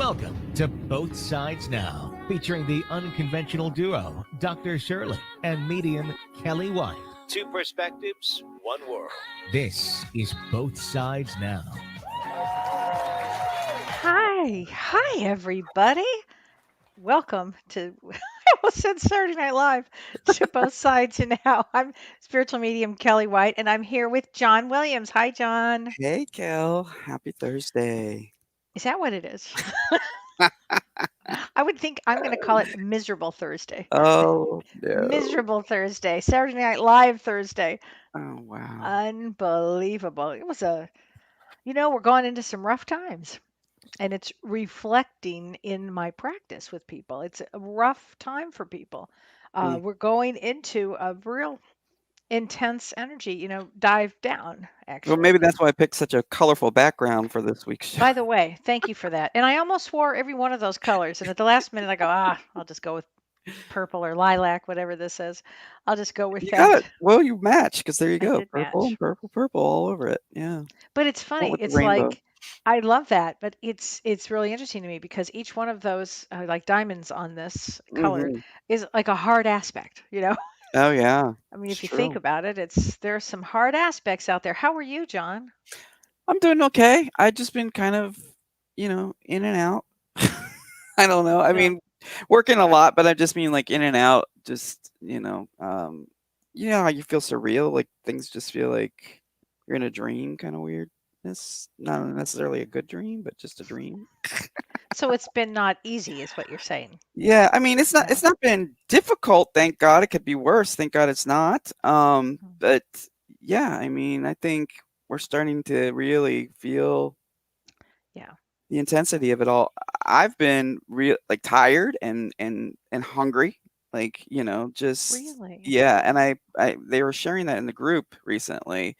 Welcome to Both Sides Now, featuring the unconventional duo, Dr. Shirley and medium Kellee White. Two perspectives, one world. This is Both Sides Now. Hi, everybody. Welcome to, I almost said Saturday Night Live, to Both Sides Now. I'm spiritual medium Kellee White, and I'm here with John Williams. Hi, John. Hey, Kel. Happy Thursday. Is that what it is? I would think I'm going to call it Miserable Thursday. Oh, no. Miserable Thursday, Saturday Night Live Thursday. Oh, wow. Unbelievable. We're going into some rough times. And it's reflecting in my practice with people. It's a rough time for people. Mm. We're going into a real intense energy, dive down, Well, actually. maybe that's why I picked such a colorful background for this week's show. By the way, thank you for that. And I almost wore every one of those colors. And at the last minute, I go, I'll just go with purple or lilac, whatever this is. I'll just go with You got that. it. Well, you match because there you I go. did Purple match. and purple, purple all over it. Yeah. But it's Went funny. with the It's rainbow. like I love that, but it's really interesting to me because each one of those like diamonds on this colored Hmm. is like a hard aspect. Oh, yeah. I mean, It's if you think true. about it, there's some hard aspects out there. How are you, John? I'm doing okay. I just been kind of, in and out. I don't know. I Yeah. mean, working a lot, but I just mean like in and out. Just, you know how you feel surreal? Like things just feel like you're in a dream, kind of weirdness. Not necessarily a good dream, but just a dream. So it's been not easy, is what you're saying. Yeah, I mean, it's not Yeah. it's not been difficult, thank God. It could be worse. Thank God it's not. Mhm. But yeah, I mean, I think we're starting to really feel Yeah. the intensity of it all. I've been real like tired and hungry, like, just Really? yeah, and I they were sharing that in the group recently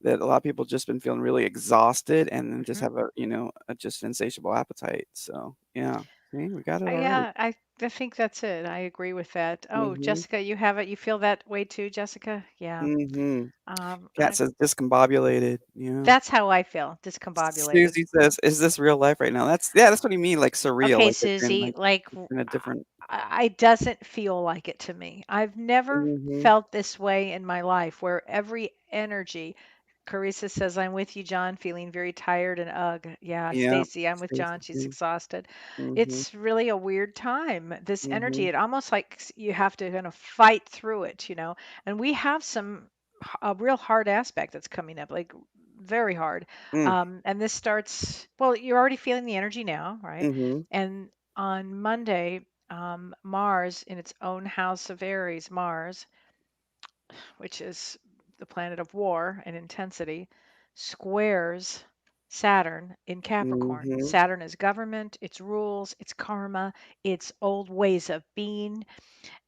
that a lot of people just been feeling really exhausted and then just Hmm. have a just insatiable appetite. So, yeah. See, we got it already. Yeah, I think that's it. I agree with that. Oh, Mhm. Jessica, you have it. You feel that way too, Jessica? Yeah. Mhm. Cat I says discombobulated, yeah. That's how I feel, discombobulated. Susie says, "Is this real life right now?" That's what you mean, like surreal, Okay, like Susie, like it's in a different. it doesn't feel like it to me. I've never Mhm. felt this way in my life where every energy, Carissa says, I'm with you, John, feeling very tired and ugh. Yeah, Yeah, Stacy, I'm with John. Stacy She's too. exhausted. Mhm, It's really a weird time. This energy, mhm, it almost like you have to kind of fight through it. And we have a real hard aspect that's coming up, like very hard. mm, And this starts, well, you're already feeling the energy now, right? mhm, And on Monday, Mars in its own house of Aries, Mars, which is the planet of war and intensity, squares Saturn in Capricorn. mhm. Saturn is government, its rules, its karma, its old ways of being.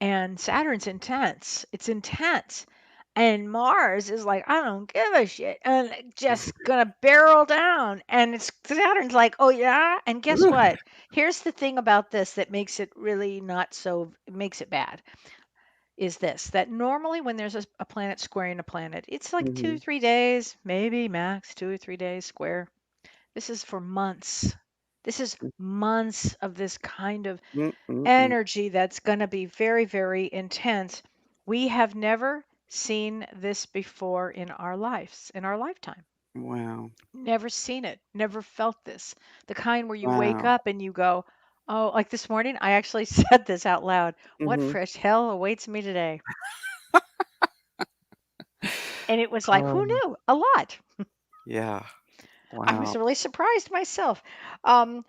And Saturn's intense. It's intense. And Mars is like, I don't give a shit. And just gonna barrel down. And it's Saturn's like, oh yeah. And guess Ooh, what? Here's the thing about this that makes it really not so, makes it bad is this that normally when there's a planet squaring a planet, it's like two, mhm, 3 days, maybe max 2 or 3 days square. This is for months. This is months of this kind of mm, mm, mm. energy that's going to be very, very intense. We have never seen this before in our lives, in our lifetime. Wow, Never seen it, never felt this. The kind where you wake wow. up and you go, oh, like this morning, I actually said this out loud. What Mhm. fresh hell awaits me today? And it was like, who Um, knew? A lot. yeah, I was wow. really surprised myself. Um,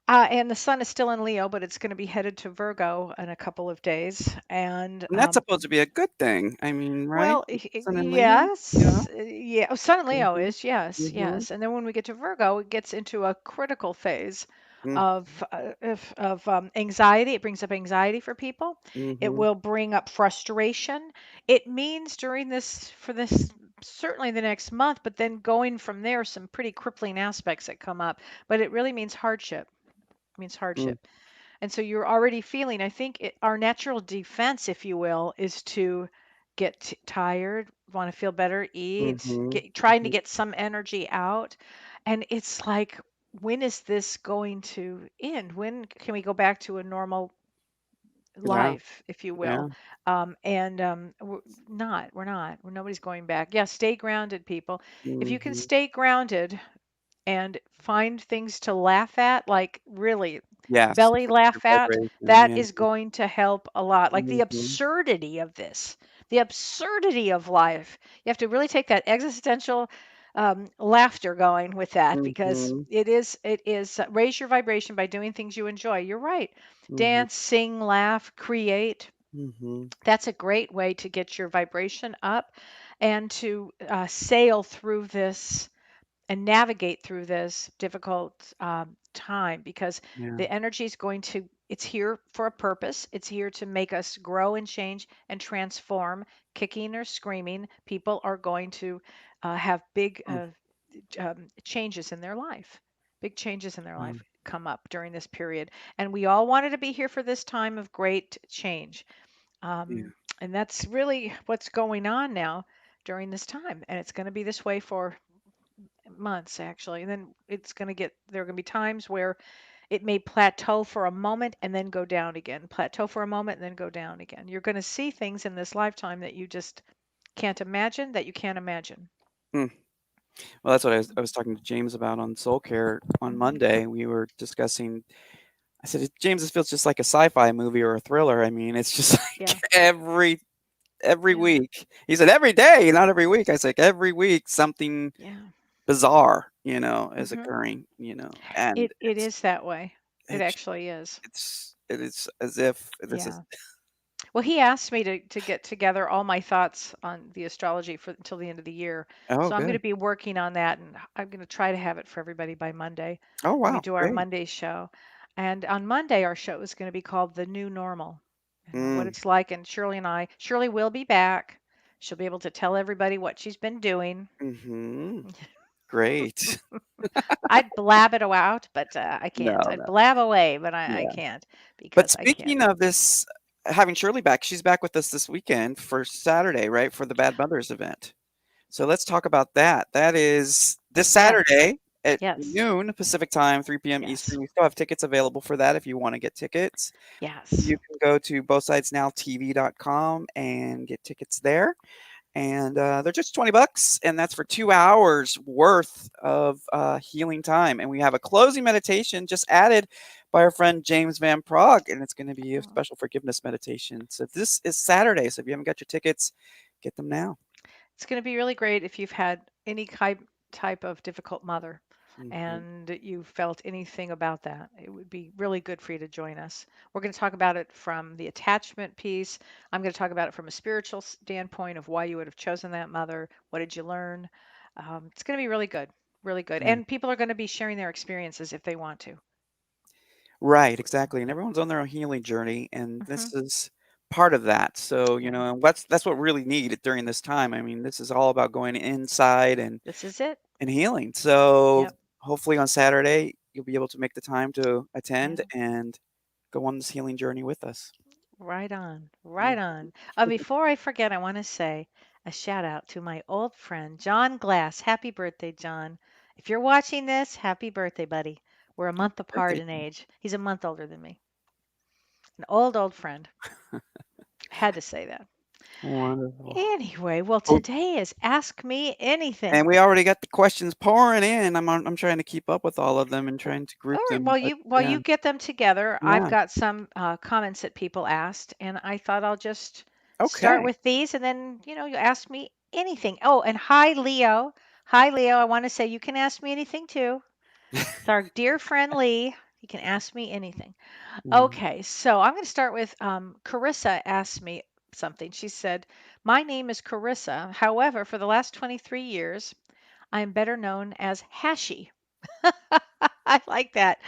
and the sun is still in Leo, but it's going to be headed to Virgo in a couple of days. And And that's supposed to be a good thing. I mean, right? well, Sun and Leo? Yeah. yes, yeah. Oh, Sun and Leo Mhm, is yes, mhm, yes. And then when we get to Virgo, it gets into a critical phase mm, of anxiety. It brings up anxiety for people. It mhm. will bring up frustration. It means during this certainly the next month, but then going from there, some pretty crippling aspects that come up. But it really means hardship. It means Mm, hardship. And so you're already feeling, I think our natural defense, if you will, is to get tired, want to feel better, eat, mhm, trying to mhm. get some energy out. And it's like when is this going to end? When can we go back to a normal Yeah. life, if you will? Yeah. And we're not. Nobody's going back. Yeah, stay grounded, people. If you can Hmm. stay grounded and find things to laugh at, like really Yes. belly Fix your laugh at, vibration. that Yeah. is going to help a lot. Like the Hmm. absurdity of this, the absurdity of life. You have to really take that existential laughter going with that because Hmm. it is raise your vibration by doing things you enjoy. You're right. Hmm. Dance, sing, laugh, create. Hmm. That's a great way to get your vibration up and to sail through this and navigate through this difficult time because Yeah. the energy is going to it's here for a purpose. It's here to make us grow and change and transform. Kicking or screaming, people are going to have big changes in their life. Big changes in their Mm. life come up during this period, and we all wanted to be here for this time of great change. Yeah. And that's really what's going on now during this time, and it's going to be this way for months actually. And then it's going to get there are going to be times where it may plateau for a moment and then go down again. Plateau for a moment and then go down again. You're going to see things in this lifetime that you just can't imagine that you can't imagine. Mm. Well, that's what I was talking to James about on Soul Care on Hmm. Monday. We were discussing. I said, James, this feels just like a sci-fi movie or a thriller. I mean, it's just Yeah. like every Yeah. week. He said every day, not every week. I said every week something Yeah. bizarre, is Hmm. occurring, and It is that way. It it's actually is. it is as if this is. Yeah. Well, he asked me to get together all my thoughts on the astrology for until the end of the year. Oh, So I'm going good. to be working on that, and I'm going to try to have it for everybody by Monday Oh, when we wow, do our great. Monday show. And on Monday, our show is going to be called The New Normal, what Mm, it's like. And Shirley will be back. She'll be able to tell everybody what she's been doing. mm-hmm. Great. I'd blab it out, but I No, can't. I'd no. blab away, but I Yeah. can't But because I can't. speaking of this, having Shirley back, she's back with us this weekend for Saturday, right? For the Bad Mothers event. So let's talk about that. That is this Yes. Saturday at Yes. noon Pacific time, 3 p.m. Yes. Eastern. We still have tickets available for that if you want to get tickets. Yes. You can go to bothsidesnowtv.com and get tickets there. And they're just $20, and that's for 2 hours worth of healing time. And we have a closing meditation just added by our friend James Van Prague, and it's going to be a Oh. special forgiveness meditation. So this is Saturday. So if you haven't got your tickets, get them now. It's going to be really great if you've had any type of difficult mother Hmm. and you felt anything about that. It would be really good for you to join us. We're going to talk about it from the attachment piece. I'm going to talk about it from a spiritual standpoint of why you would have chosen that mother. What did you learn? It's going to be really good, really good. Yeah. And people are going to be sharing their experiences if they want to. Right, exactly. And everyone's on their own healing journey, and Hmm. this is part of that. So, Yeah, and that's what we really need during this time. I mean, this is all about going inside this is it. and healing. So Yep. hopefully on Saturday you'll be able to make the time to Yeah. attend and go on this healing journey with us. Right on, right Mm. on. Before I forget, I want to say a shout out to my old friend, John Glass. Happy birthday, John. If you're watching this, happy birthday, buddy. We're a month apart Birthday. in age. He's a month older than me. An old friend. I had to say that. Wonderful. Anyway, well, Oh, today is Ask Me and Anything. we already got the questions pouring in. I'm trying to keep up with all of them and Well, trying to all group right. them. But While yeah, you get them together, I've yeah. got some comments that people asked, and I thought I'll just start Okay. with these, and then you ask me anything. Oh, and hi, Leo. Hi, Leo. I want to say you can ask me anything too. It's our dear friend Lee. You can ask me anything. Mm. Okay, so I'm going to start with Carissa asked me something. She said, "My name is Carissa. However, for the last 23 years, I am better known as Hashi. I like that.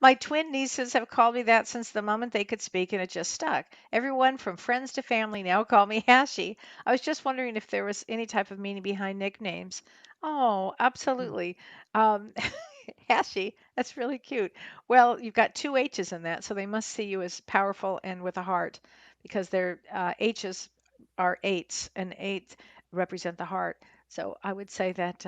My twin nieces have called me that since the moment they could speak, and it just stuck. Everyone from friends to family now call me Hashi. I was just wondering if there was any type of meaning behind nicknames. Oh, absolutely. Um, Hashi, that's really cute. Well, you've got two H's in that, so they must see you as powerful and with a heart because their H's are eights, and eight represent the heart. So I would say that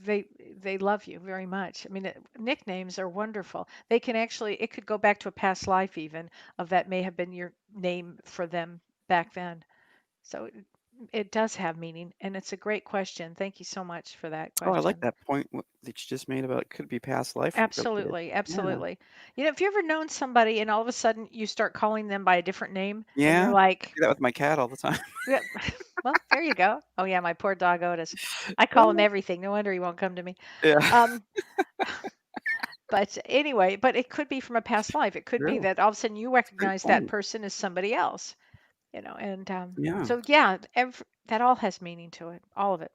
they love you very much. I mean, nicknames are wonderful. They can actually it could go back to a past life even of that may have been your name for them back then. So it does have meaning, and it's a great question. Thank you so much for that Oh, I like question. that point that you just made about it could be past life related. Absolutely, Yeah. absolutely. Have you ever known somebody and all of a sudden you start calling them by a different name and you're Yeah. I like, do that with my cat all the time. yeah, well, there you go. Oh yeah, my poor dog Otis. I call him everything. No wonder he won't come to me. Yeah. Um, but anyway, but it could be from a past life. It could be True. that all of a sudden you It's a great recognize that point. person as somebody else, and Yeah. so yeah, that all has meaning to it, all of it.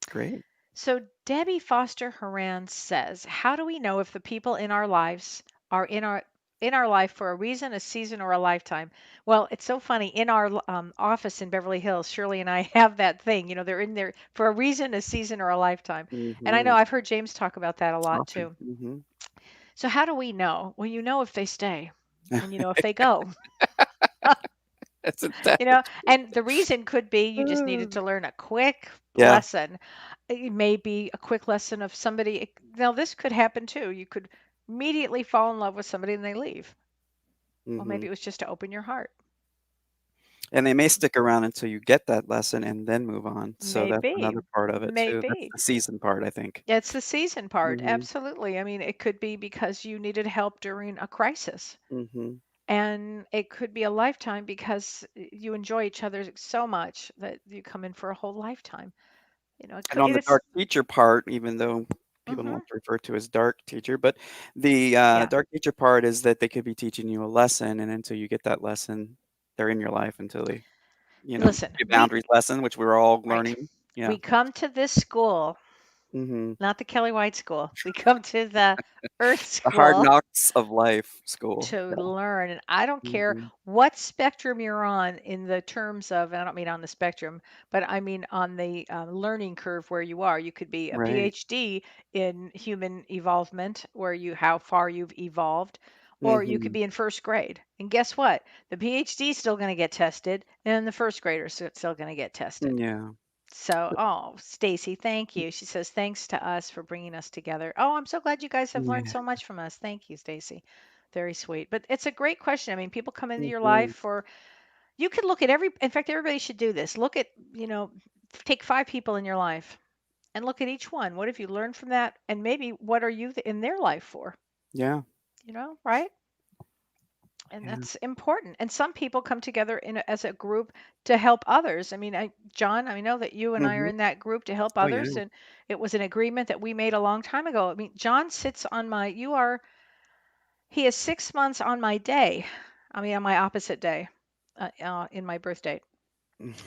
Great. So Debbie Foster Horan says, "How do we know if the people in our lives are in our life for a reason, a season, or a lifetime?" Well, it's so funny. In our office in Beverly Hills, Shirley and I have that thing. They're in there for a reason, a season, or a lifetime. And I know Mhm. I've heard James talk about that a lot Often. too. Mhm. So how do we know? Well, you know if they stay, and you know if they go. That's intense. And the reason could be you just needed to learn a quick Yeah. lesson. It may be a quick lesson of somebody. Now, this could happen too. You could immediately fall in love with somebody and they leave. Well, maybe Mhm. it was just to open your heart. And they may stick around until you get that lesson and then move on. So that's Maybe, another part of it too. That's maybe. the season part, I think. It's the season part. Mhm. Absolutely. I mean, it could be because you needed help during a crisis. Mhm. And it could be a lifetime because you enjoy each other so much that you come in for a whole lifetime. And on the It's, dark teacher part, even though people don't hmm like to refer to as dark teacher, but the yeah. dark teacher part is that they could be teaching you a lesson, and until you get that lesson, they're in your life until they, Listen, the boundaries lesson, which we're all right. learning. Yeah. We come to this school, Hmm. not the Kelly White School. We come to the Earth The hard School knocks of life school. to Yeah. learn. And I don't care Hmm. what spectrum you're on in the terms of, and I don't mean on the spectrum, but I mean on the learning curve where you are. You could be a Right. PhD in human evolvement, where how far you've evolved, or you could Hmm. be in first grade. And guess what? The PhD is still going to get tested, and the first graders are still going to get tested. Yeah. So, oh, Stacy, thank you. She says, thanks to us for bringing us together. Oh, I'm so glad you guys have learned Yeah. so much from us. Thank you, Stacy. Very sweet. But it's a great question. I mean, people come into your life Hmm. for, you could look at in fact, everybody should do this. Look at, take 5 people in your life and look at each one. What have you learned from that? And maybe what are you in their life for? Yeah. Right? And Yeah. that's important. And some people come together as a group to help others. I mean, John, I know that you and I are Hmm. in that group to help Oh yeah. others, and it was an agreement that we made a long time ago. I mean, John sits on he is 6 months on my day. I mean, on my opposite day, in my birth date.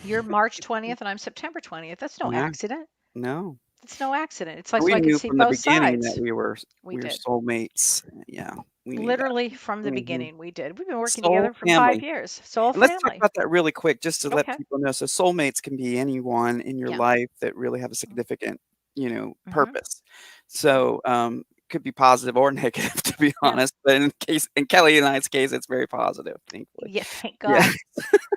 You're March 20th, and I'm September 20th. That's no Yeah. accident. No. It's no accident. It's like so We I could knew see from the both beginning that sides. We we were did. soulmates. Yeah, we knew that. Literally from the Mhm. beginning, we did. We've been working Soul together for family. 5 years. Soul And let's talk family. about that really quick just to let Okay. people know. So soulmates can be anyone in your Yeah. life that really have a significant, Mm-hmm. purpose. So, could be positive or negative, to be Yeah. honest, but in Kelly and I's case, it's very positive, thankfully. Yeah, thank Yeah. God.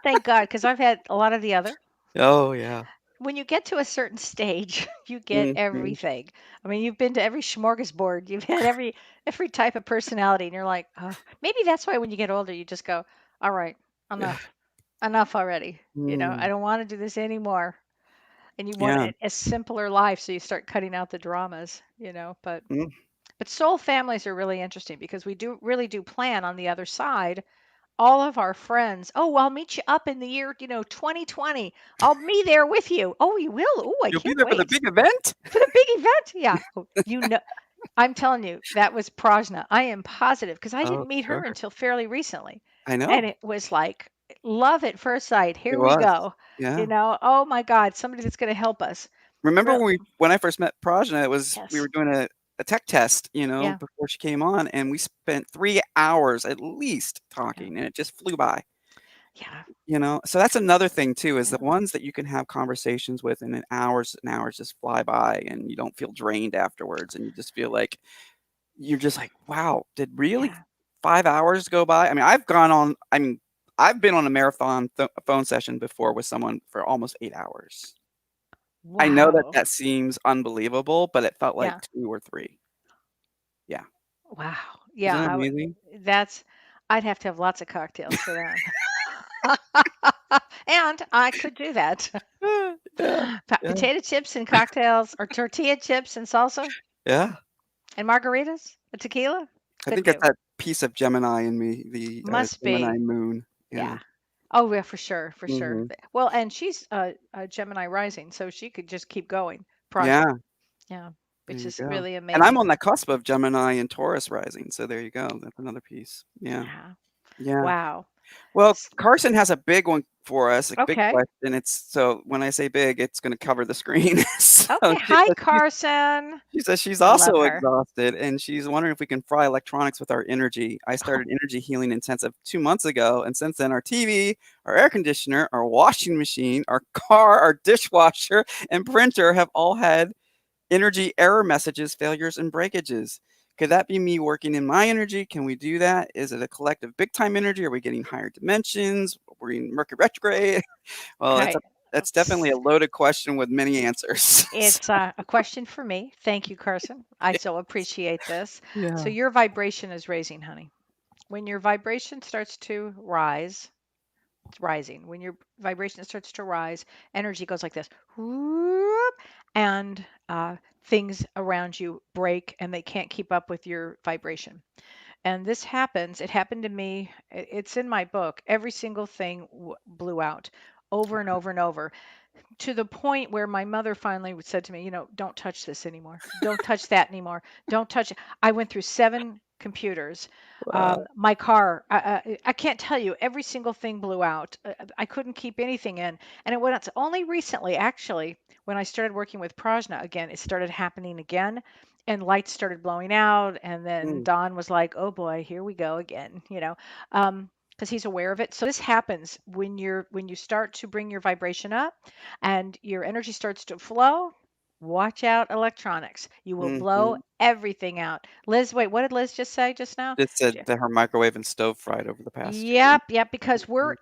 Thank God, because I've had a lot of the other. Oh, yeah. When you get to a certain stage, you get Mhm. everything. I mean, you've been to every smorgasbord. You've had every type of personality, and you're like, oh, maybe that's why when you get older, you just go, all right, enough, enough already. I Mm. don't want to do this anymore. And you want Yeah. a simpler life, so you start cutting out the dramas. Mm. But soul families are really interesting because we do really do plan on the other side all of our friends. Oh, I'll meet you up in the year, 2020. I'll be there with you. Oh, you will. Oh, I You'll be can't there for the wait big event? for the big event. Yeah. Oh, I'm telling you, that was Prajna. I am positive because I Oh, didn't meet her sure. until fairly recently. I And know. it was like love at first sight. It Here we was. go. Yeah. Oh my God, somebody that's going to help us. Remember Real, when I first met Prajna, we yes. were doing a tech test, Yeah. before she came on, and we spent 3 hours at least Yeah. talking, and it just flew by, Yeah. So that's another thing too, is the Yeah. ones that you can have conversations with and then hours and hours just fly by, and you don't feel drained afterwards, and you just feel like you're just like, "Wow, did really Yeah. 5 hours go by?" I've been on a marathon phone session before with someone for almost 8 hours. I know that Wow. that seems unbelievable, but it felt like Yeah. 2 or 3. Yeah. Wow. Isn't Yeah, that I would amazing? that's I'd have to have lots of cocktails for that. And I could do that. Yeah, yeah, Potato chips and cocktails or tortilla chips and salsa yeah. and margaritas, a tequila. I Could think it's do. that piece of Gemini in me, the, Must Gemini be. moon. Yeah. Yeah. Oh, yeah, for sure, for sure. Mhm. Well, and she's a Gemini rising, so she could just keep going. Prajna. Yeah, Yeah, there which you is go. really And I'm on amazing. the cusp of Gemini and Taurus rising, so there you go. That's another piece. Yeah, Yeah. yeah. Wow. Well, S- Carson has a big one for us, a big Okay. question. It's so when I say big, it's gonna cover the screen. So Okay. she Hi, says Carson. she says she's I love also her. exhausted, and she's wondering if we can fry electronics with our energy. I started energy healing intensive 2 months ago, and since then our TV, our air conditioner, our washing machine, our car, our dishwasher, and printer have all had energy error messages, failures, and breakages. Could that be me working in my energy? Can we do that? Is it a collective big time energy? Are we getting higher dimensions? We're in Mercury retrograde. Well, Okay. that's definitely a loaded question with many answers. So, It's a question for me. Thank you, Carson. I so appreciate this. So yeah. your vibration is raising, honey. When your vibration starts to rise, it's rising. When your vibration starts to rise, energy goes like this, whoop, and things around you break and they can't keep up with your vibration. And this happens. It happened to me. It's in my book. Every single thing blew out over and over and over to the point where my mother finally said to me, don't touch this anymore. Don't touch that anymore. Don't touch it. I went through 7 computers. Wow. My car, I can't tell you, every single thing blew out. I couldn't keep anything in. And it went only recently, actually, when I started working with Prajna again, it started happening again. And lights started blowing out. And then Mm, Don was like, oh boy, here we go again. Because he's aware of it. So this happens when you start to bring your vibration up and your energy starts to flow, watch out electronics. You will blow mhm. everything out. Liz, wait, what did Liz just say just now? Just said that her microwave and stove fried over the past 2 Yep, weeks. yep, because we're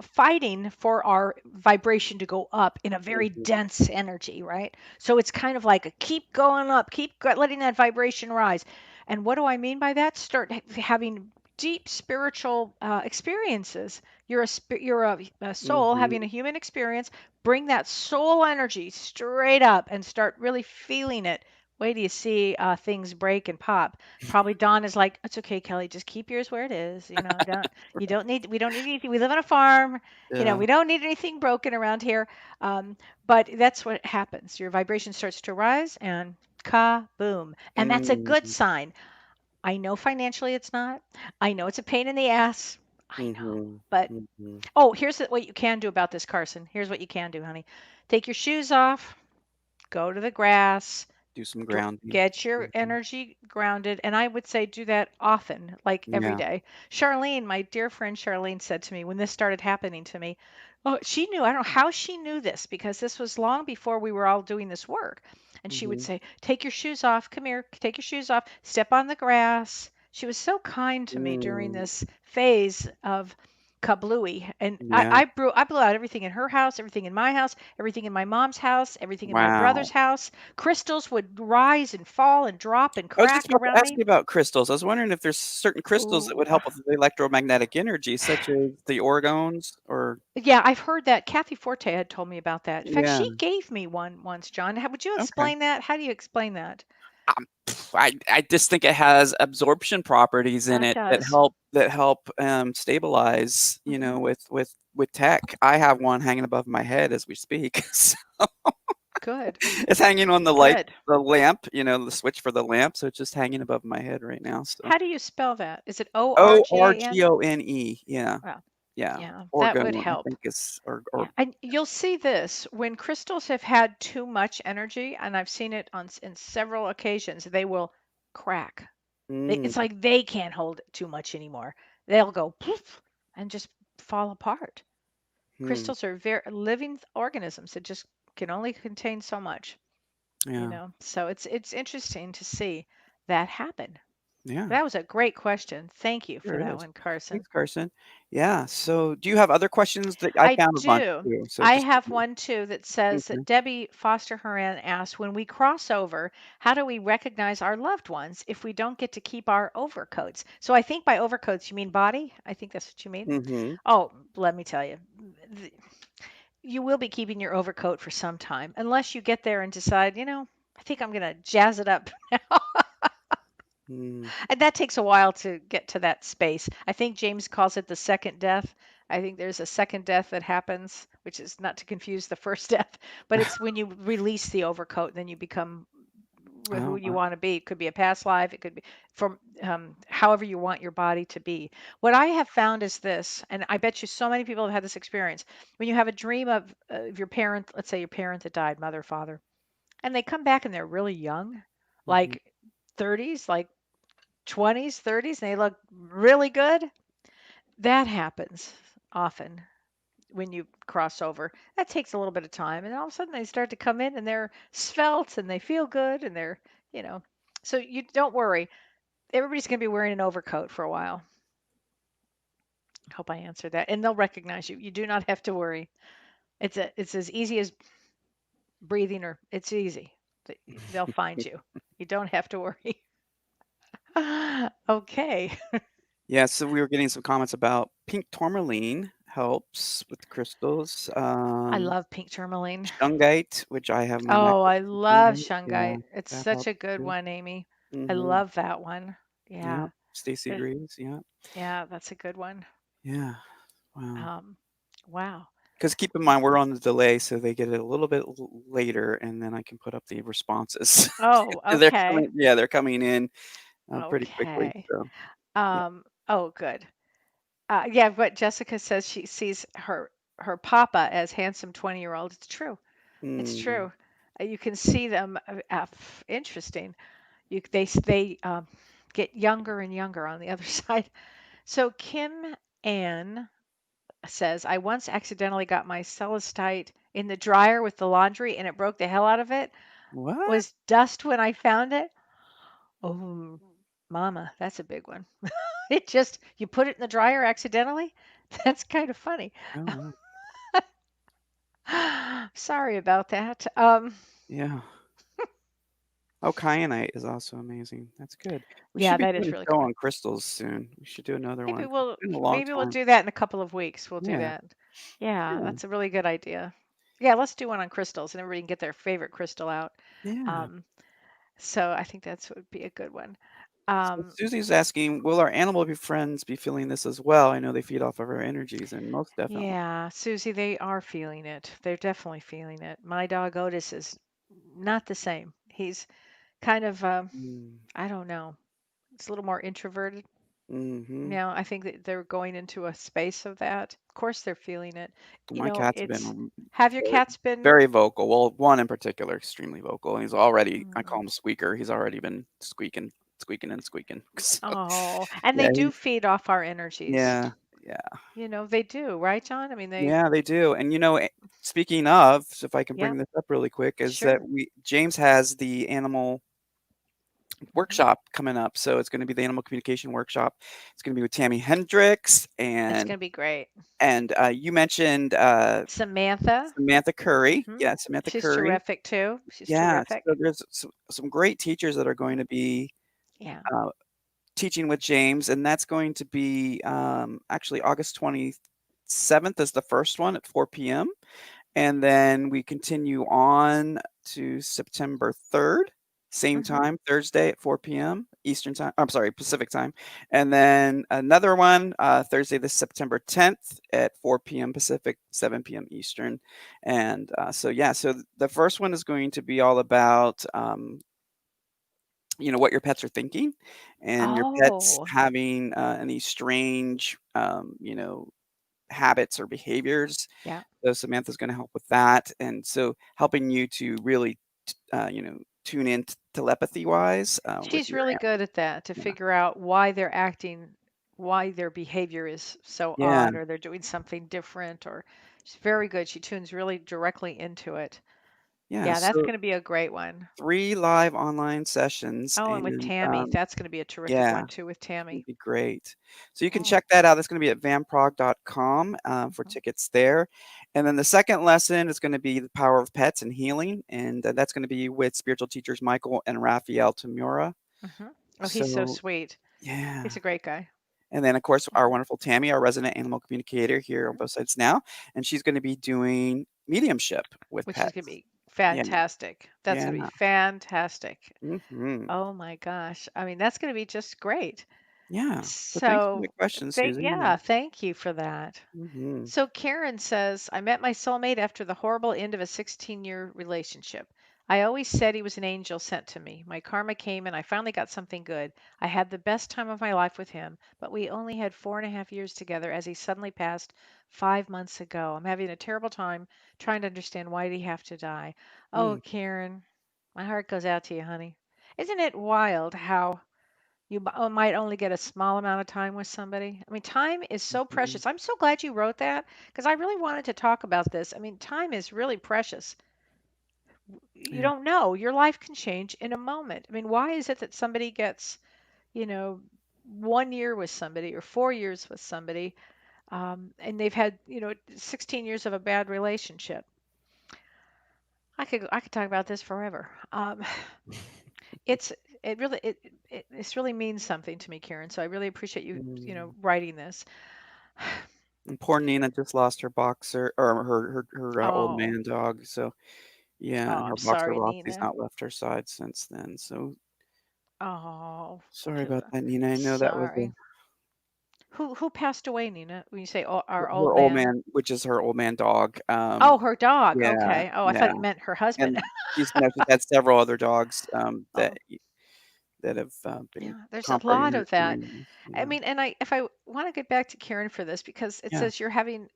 fighting for our vibration to go up in a very Mhm, dense energy, right? So it's kind of like a keep going up, letting that vibration rise. And what do I mean by that? Start having deep spiritual experiences. You're a soul having a mhm, human experience. Bring that soul energy straight up and start really feeling it. Wait till you see things break and pop. Probably Dawn is like, it's okay, Kelly, just keep yours where it is. We don't need anything. We live on a farm. yeah. We don't need anything broken around here. Um, but that's what happens. Your vibration starts to rise and boom. And that's a good Mm, sign. I know financially it's not. I know it's a pain in the ass. I know. mhm, But mhm. oh, here's what you can do about this, Carson. Here's what you can do, honey. Take your shoes off, go to the grass, Do some grounding. get your Mhm. energy grounded. And I would say do that often, like every Yeah. day. Charlene, my dear friend Charlene, said to me when this started happening to me, oh, she knew, I don't know how she knew this because this was long before we were all doing this work. And she would Mhm, say, take your shoes off, come here, take your shoes off, step on the grass. She was so kind to me during mm, this phase of kablooey. And yeah. I blew out everything in her house, everything in my house, everything in my mom's house, everything in my brother's Wow. house. Crystals would rise and fall and drop and I was just crack about to around ask me. you about crystals. I was wondering if there's certain crystals that would Ooh. help with the electromagnetic energy, such as the orgons or Yeah, I've heard that. Kathy Forte had told me about that. In fact, yeah, she gave me one once, John. Would you okay. explain that? How do you explain that? I just think it has absorption properties in It it does. that help, stabilize, Hmm. with tech. I have one hanging above my head as we speak. So Good. it's hanging on Good. the lamp, the switch for the lamp, so it's just hanging above my head right now, so How do you spell that? Is it ORGAN? ORGONE, yeah, Well, yeah. yeah, that would Orgone, I help. think is or Yeah, and you'll see this when crystals have had too much energy, and I've seen it in several occasions. They will crack. mm, It's like they can't hold too much anymore. They'll go poof and just fall apart. hmm, Crystals are very living organisms that just can only contain so much. yeah. So it's interesting to see that happen. Yeah. That was a great question. Thank you for Sure that is. one, Carson. Thanks, Carson. Yeah. So, do you have other questions? That I I found a bunch do. too. So I just have one too that says okay. that Debbie Foster Horan asked, when we cross over, how do we recognize our loved ones if we don't get to keep our overcoats? So I think by overcoats, you mean body? I think that's what you mean. Mm-hmm. Oh, let me tell you, th- you will be keeping your overcoat for some time, unless you get there and decide, I think I'm going to jazz it up now. Mm. And that takes a while to get to that space. I think James calls it the second death. I think there's a second death that happens, which is not to confuse the first death, but it's when you release the overcoat, then you become who Oh, you want to be. It could be a past life, it could be from however you want your body to be. What I have found is this, and I bet you so many people have had this experience. When you have a dream of your parent, let's say your parent that died, mother, father, and they come back and they're really young, mhm. like 30s, like 20s, 30s, and they look really good. That happens often when you cross over. That takes a little bit of time, and all of a sudden they start to come in and they're svelte and they feel good and they're, you know. So you don't worry. Everybody's going to be wearing an overcoat for a while. Hope I answered that. And they'll recognize you. You do not have to worry. It's as easy as breathing, or it's easy. They'll find you. You don't have to worry. Okay. Yeah. So we were getting some comments about pink tourmaline helps with crystals. I love pink tourmaline. Shungite, which I have my Oh, necklace I of love shungite. Yeah, shungite. It's that such helps a good too. one, Amy. I Mm-hmm. love that one. Yeah. Yeah. Stacy There- agrees. Yeah. Yeah, that's a good one. Yeah. Wow. Um, wow. Because keep in mind we're on the delay, so they get it a little bit later, and then I can put up the responses. Oh, They're okay. coming. Yeah, they're coming in pretty quickly. Okay. So yeah. Oh, good. Yeah, what Jessica says, she sees her papa as handsome 20-year-old. It's true. It's Mm. true. You can see them. Interesting. They get younger and younger on the other side. So Kim Ann says, I once accidentally got my celestite in the dryer with the laundry and it broke the hell out of it. What? Was dust when I found it. Oh, mama, that's a big one. It just, you put it in the dryer accidentally? That's kind of funny. Oh wow. Sorry about that. Yeah. Oh, kyanite is also amazing. That's good. We Yeah, should be that doing is a really show good. on crystals soon. We should do another Maybe one. It's we'll been a long maybe we'll time. do that in a couple of weeks. We'll do Yeah. that. Yeah, Yeah. that's a really good idea. Yeah, let's do one on crystals and everybody can get their favorite crystal out. Yeah. Um, So I think that's would be a good one. So Um, Susie's asking, will our animal friends be feeling this as well? I know they feed off of our energies, and most definitely. yeah, Susie, they are feeling it. They're definitely feeling it. My dog Otis is not the same. He's kind of, Mm. I don't know, it's a little more introverted. Mm-hmm. Now, I think that they're going into a space of that. Of course, they're feeling it. My cat's been It's, have your very, cats been? very vocal. Well, one in particular, extremely vocal, and he's already. I call Mm. him Squeaker. He's already been squeaking, squeaking, and squeaking. So, Oh, and they yeah, do feed off our energies. yeah, yeah. They do, right, John? I mean, Yeah, they do. And speaking of, so if I can yep, bring this up really quick, is that sure. James has the animal Hmm. workshop coming up. So it's going to be the animal communication workshop. It's going to be with Tammy Hendricks It's and going to be great. you mentioned Samantha. Samantha Curry. Hmm. Yeah, Samantha She's Curry. terrific too. She's Yeah, so terrific. there's some great teachers that are going to be Yeah. uh, teaching with James, and that's going to be actually August 27th is the first one at 4 p.m. And then we continue on to September 3rd, same Hmm. time, Thursday at 4 p.m. Eastern time. I'm sorry, Pacific time. And then another one, Thursday, this September 10th at 4 p.m. Pacific, 7 p.m. Eastern. And so the first one is going to be all about, what your pets are thinking and your pets Oh, having any strange, habits or behaviors. yeah. So Samantha's going to help with that, and so helping you to really, tune in telepathy wise with She's your really animal. good at that to Yeah, figure out why they're acting, why their behavior is so yeah, odd, or they're doing something different, or she's very good. She tunes really directly into it. Yeah, Yeah, that's so going to be a great one. 3 live online sessions, Oh, and with and, Tammy, that's going to be a terrific yeah. one too with It'd Tammy. be great. So you can Mm, check that out. That's gonna be at vanprog.com, for mhm, tickets there. And then the second lesson is gonna be the power of pets and healing, and, that's gonna be with spiritual teachers Michael and Raphael Tamura. mhm. Oh, he's so So sweet. yeah. He's a great guy. And then, of course, our Mhm, wonderful Tammy, our resident animal communicator here on mhm. Both Sides Now, and she's gonna be doing mediumship with Which is going to pets. be Yeah, fantastic. That's yeah. going to be fantastic. Mhm. Oh my gosh. I mean, that's going to be just great. Yeah. So thanks for the So, question, Susan, yeah, thank you for that. mhm. So Karen says, I met my soulmate after the horrible end of a 16-year relationship. I always said he was an angel sent to me. My karma came and I finally got something good. I had the best time of my life with him, but we only had 4.5 years together as he suddenly passed 5 months ago. I'm having a terrible time trying to understand why did he have to die. Oh, Mm, Karen, my heart goes out to you, honey. Isn't it wild how might only get a small amount of time with somebody. I mean, time is so mhm. precious. I'm so glad you wrote that because I really wanted to talk about this. I mean, time is really precious. You Yeah. don't know. Your life can change in a moment. I mean, why is it that somebody gets, you know, 1 year with somebody or 4 years with somebody, and they've had, 16 years of a bad relationship? I could talk about this forever. It's it really it this really means something to me, Karen. So I really appreciate you, Mm. writing this. And poor Nina just lost her boxer or her old Oh, man dog. So oh, yeah, and I'm her boxer sorry, Roxy's Nina. not left her side since then. So Oh, sorry poor- about that, Nina. I know that was sorry. Who passed away, Nina? When you say our old her old man? man, which is her old man dog. Oh, her dog. Yeah, Okay. Oh, I yeah, thought you meant her husband. and she's no, she's had several other dogs Oh, that have been yeah. There's a comforting lot her of through that. illness. I Yeah, mean, and if I want to get back to Karen for this because it yeah. says you're having,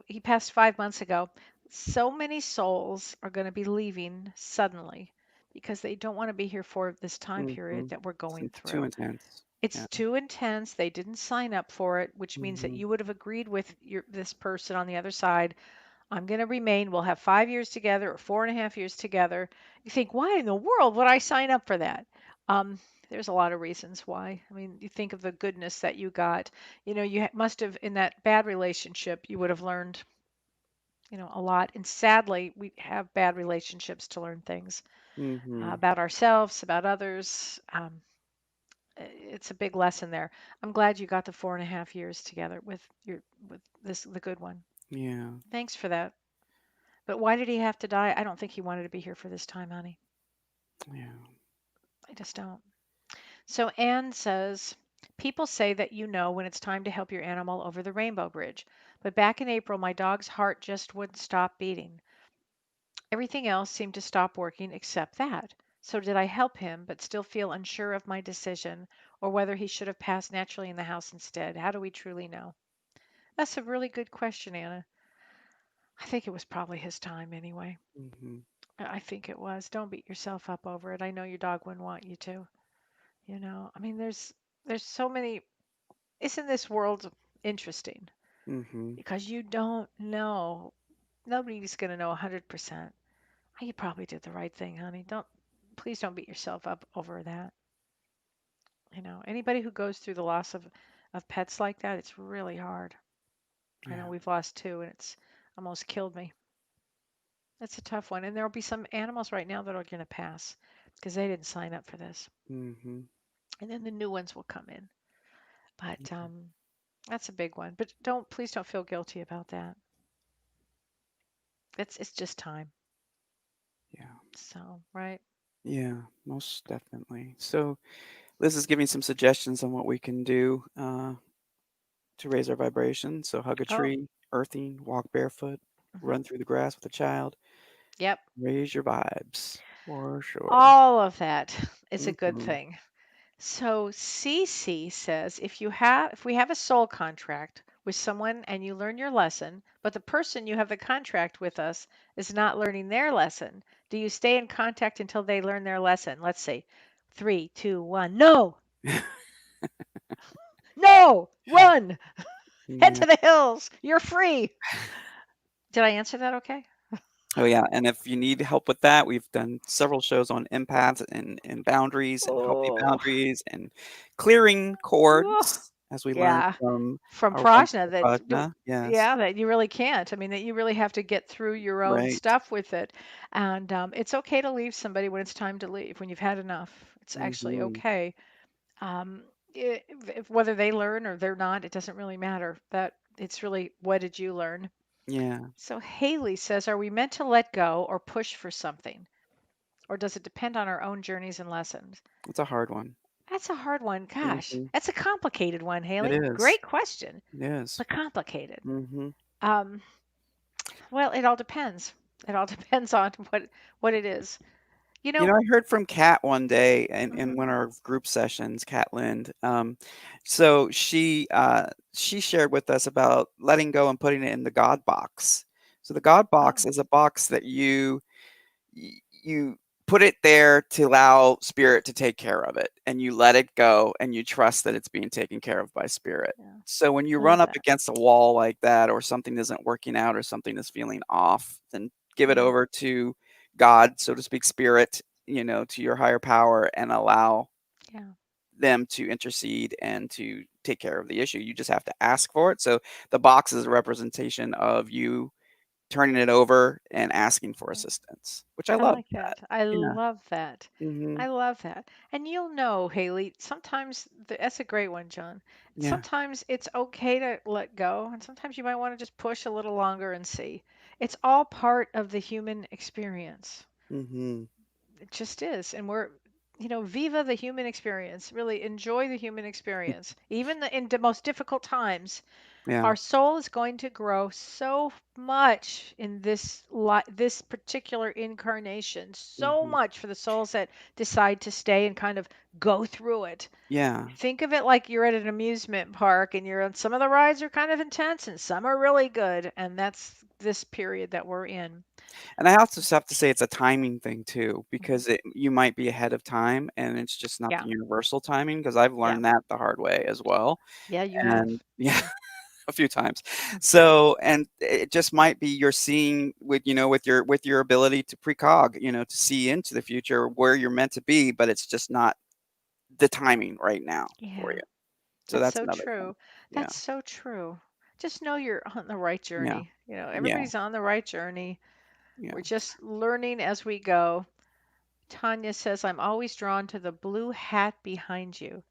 he passed 5 months ago. So many souls are going to be leaving suddenly because they don't want to be here for this time period Hmm. that we're going It's too through. intense. It's Yeah. too intense. They didn't sign up for it, which means that Hmm. you would have agreed with this person on the other side. I'm going to remain. We'll have 5 years together or 4.5 years together. You think, why in the world would I sign up for that? Um, there's a lot of reasons why. I mean, you think of the goodness that you got. You must have, in that bad relationship, you would have learned, a lot. And sadly, we have bad relationships to learn things Hmm. about ourselves, about others. It's a big lesson there. I'm glad you got the 4.5 years together with the good one. Yeah. Thanks for that. But why did he have to die? I don't think he wanted to be here for this time, honey. Yeah. I just don't. So Anne says, people say that you know when it's time to help your animal over the rainbow bridge. But back in April, my dog's heart just wouldn't stop beating. Everything else seemed to stop working except that. So did I help him, but still feel unsure of my decision, or whether he should have passed naturally in the house instead? How do we truly know? That's a really good question, Anna. I think it was probably his time anyway. Hmm. I think it was. Don't beat yourself up over it. I know your dog wouldn't want you to. I mean, there's so many. Isn't this world interesting? Hmm. Because you don't know. Nobody's gonna know 100%. You probably did the right thing, honey. Please don't beat yourself up over that. Anybody who goes through the loss of pets like that, it's really hard. I know Yeah. we've lost two, and it's almost killed me. It's a tough one, and there'll be some animals right now that are gonna pass because they didn't sign up for this, Hmm. and then the new ones will come in. But that's a big one. But please don't feel guilty about that. It's just time. Yeah. So, right? Yeah. Most definitely. So Liz is giving some suggestions on what we can do to raise our vibration. So hug a Oh, tree, earthing, walk barefoot, hmm, run through the grass with a child. yep. Raise your vibes for sure. All of that is a good Hmm. thing. So Cece says if we have a soul contract with someone and you learn your lesson, but the person you have the contract with us is not learning their lesson, do you stay in contact until they learn their lesson? Let's say 3, 2, 1. No, no, run, head Yeah. to the hills. You're free. Did I answer that okay? Oh yeah, and if you need help with that, we've done several shows on empaths and boundaries and healthy Oh, boundaries and clearing whew. cords, as we learned Yeah. from From our wonderful Prajna that do, Prajna. Yes, yeah, that you really can't. I mean, that you really have to get through your own right. stuff with it. And it's okay to leave somebody when it's time to leave, when you've had enough. It's actually Mhm. okay. Um, if whether they learn or they're not, it doesn't really matter. That it's really what did you learn? Yeah, So Haley says, are we meant to let go or push for something? Or does it depend on our own journeys and lessons? it's a hard one. That's a hard one. Gosh, Mhm. that's a complicated one, It Haley. is. Great question, It is. but complicated. Mhm. Um, well, it all depends. It all depends on what it is. You You know, know, I heard from Kat one day in mhm, one of our group sessions, Kat Lind. So she shared with us about letting go and putting it in the God box. So the God box oh, is a box that you put it there to allow spirit to take care of it, and you let it go and you trust that it's being taken care of by spirit. yeah, So when you I run love up that. against a wall like that, or something isn't working out, or something is feeling off, then give it Yeah, over to God, so to speak, spirit, to your higher power, and allow yeah, them to intercede and to take care of the issue. You just have to ask for it. So the box is a representation of you turning it over and asking for yeah. assistance, which I I love like that. that. I Yeah. love that. Mhm. I love that. And you'll know, Haley, sometimes that's a great one, John. Yeah. Sometimes it's okay to let go, and sometimes you might want to just push a little longer and see. It's all part of the human experience. Mhm. It just is. And viva the human experience. Really enjoy the human experience. Even in the most difficult times, Yeah. our soul is going to grow so much in this particular incarnation, so Mhm. much for the souls that decide to stay and kind of go through it. Yeah. Think of it like you're at an amusement park and you're on some of the rides are kind of intense and some are really good, and that's this period that we're in. And I also just have to say it's a timing thing too, Mhm. because you might be ahead of time and it's just not the Yeah. universal timing, because I've Yeah. learned that the hard way as well. Yeah, you have. And yeah, Yeah. a few times. Yeah. So, and it just might be you're seeing with your ability to precog, to see into the future where you're meant to be, but it's just not the timing right now for Yeah. you. So That's that's so another thing. true. Yeah. That's so true. Just know you're on the right Yeah. journey. Yeah. Everybody's on the right journey. Yeah. We're just learning as we go. Tanya says, I'm always drawn to the blue hat behind you.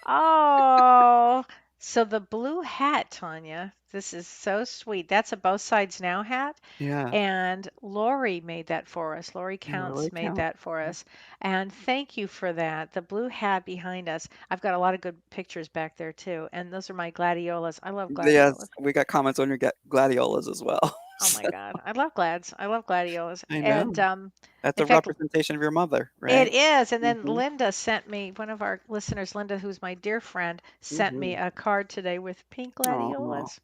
Oh, so the blue hat, Tanya, this is so sweet. That's a Both Sides Now hat. Yeah. And Lori made that for us. Lori Yeah, really Counts made count. that for us. And thank you for that. The blue hat behind us. I've got a lot of good pictures back there too. And those are my gladiolas. I love Yes, gladiolas. we got comments on your gladiolas as well. Oh my So, God. I love glads. I love gladiolas. I And know. That's in a fact, representation of your mother, it right? is. And then Mhm. Linda sent me, one of our listeners, Linda, who's my dear friend, sent me Mhm. a card today with pink Aw. gladiolas.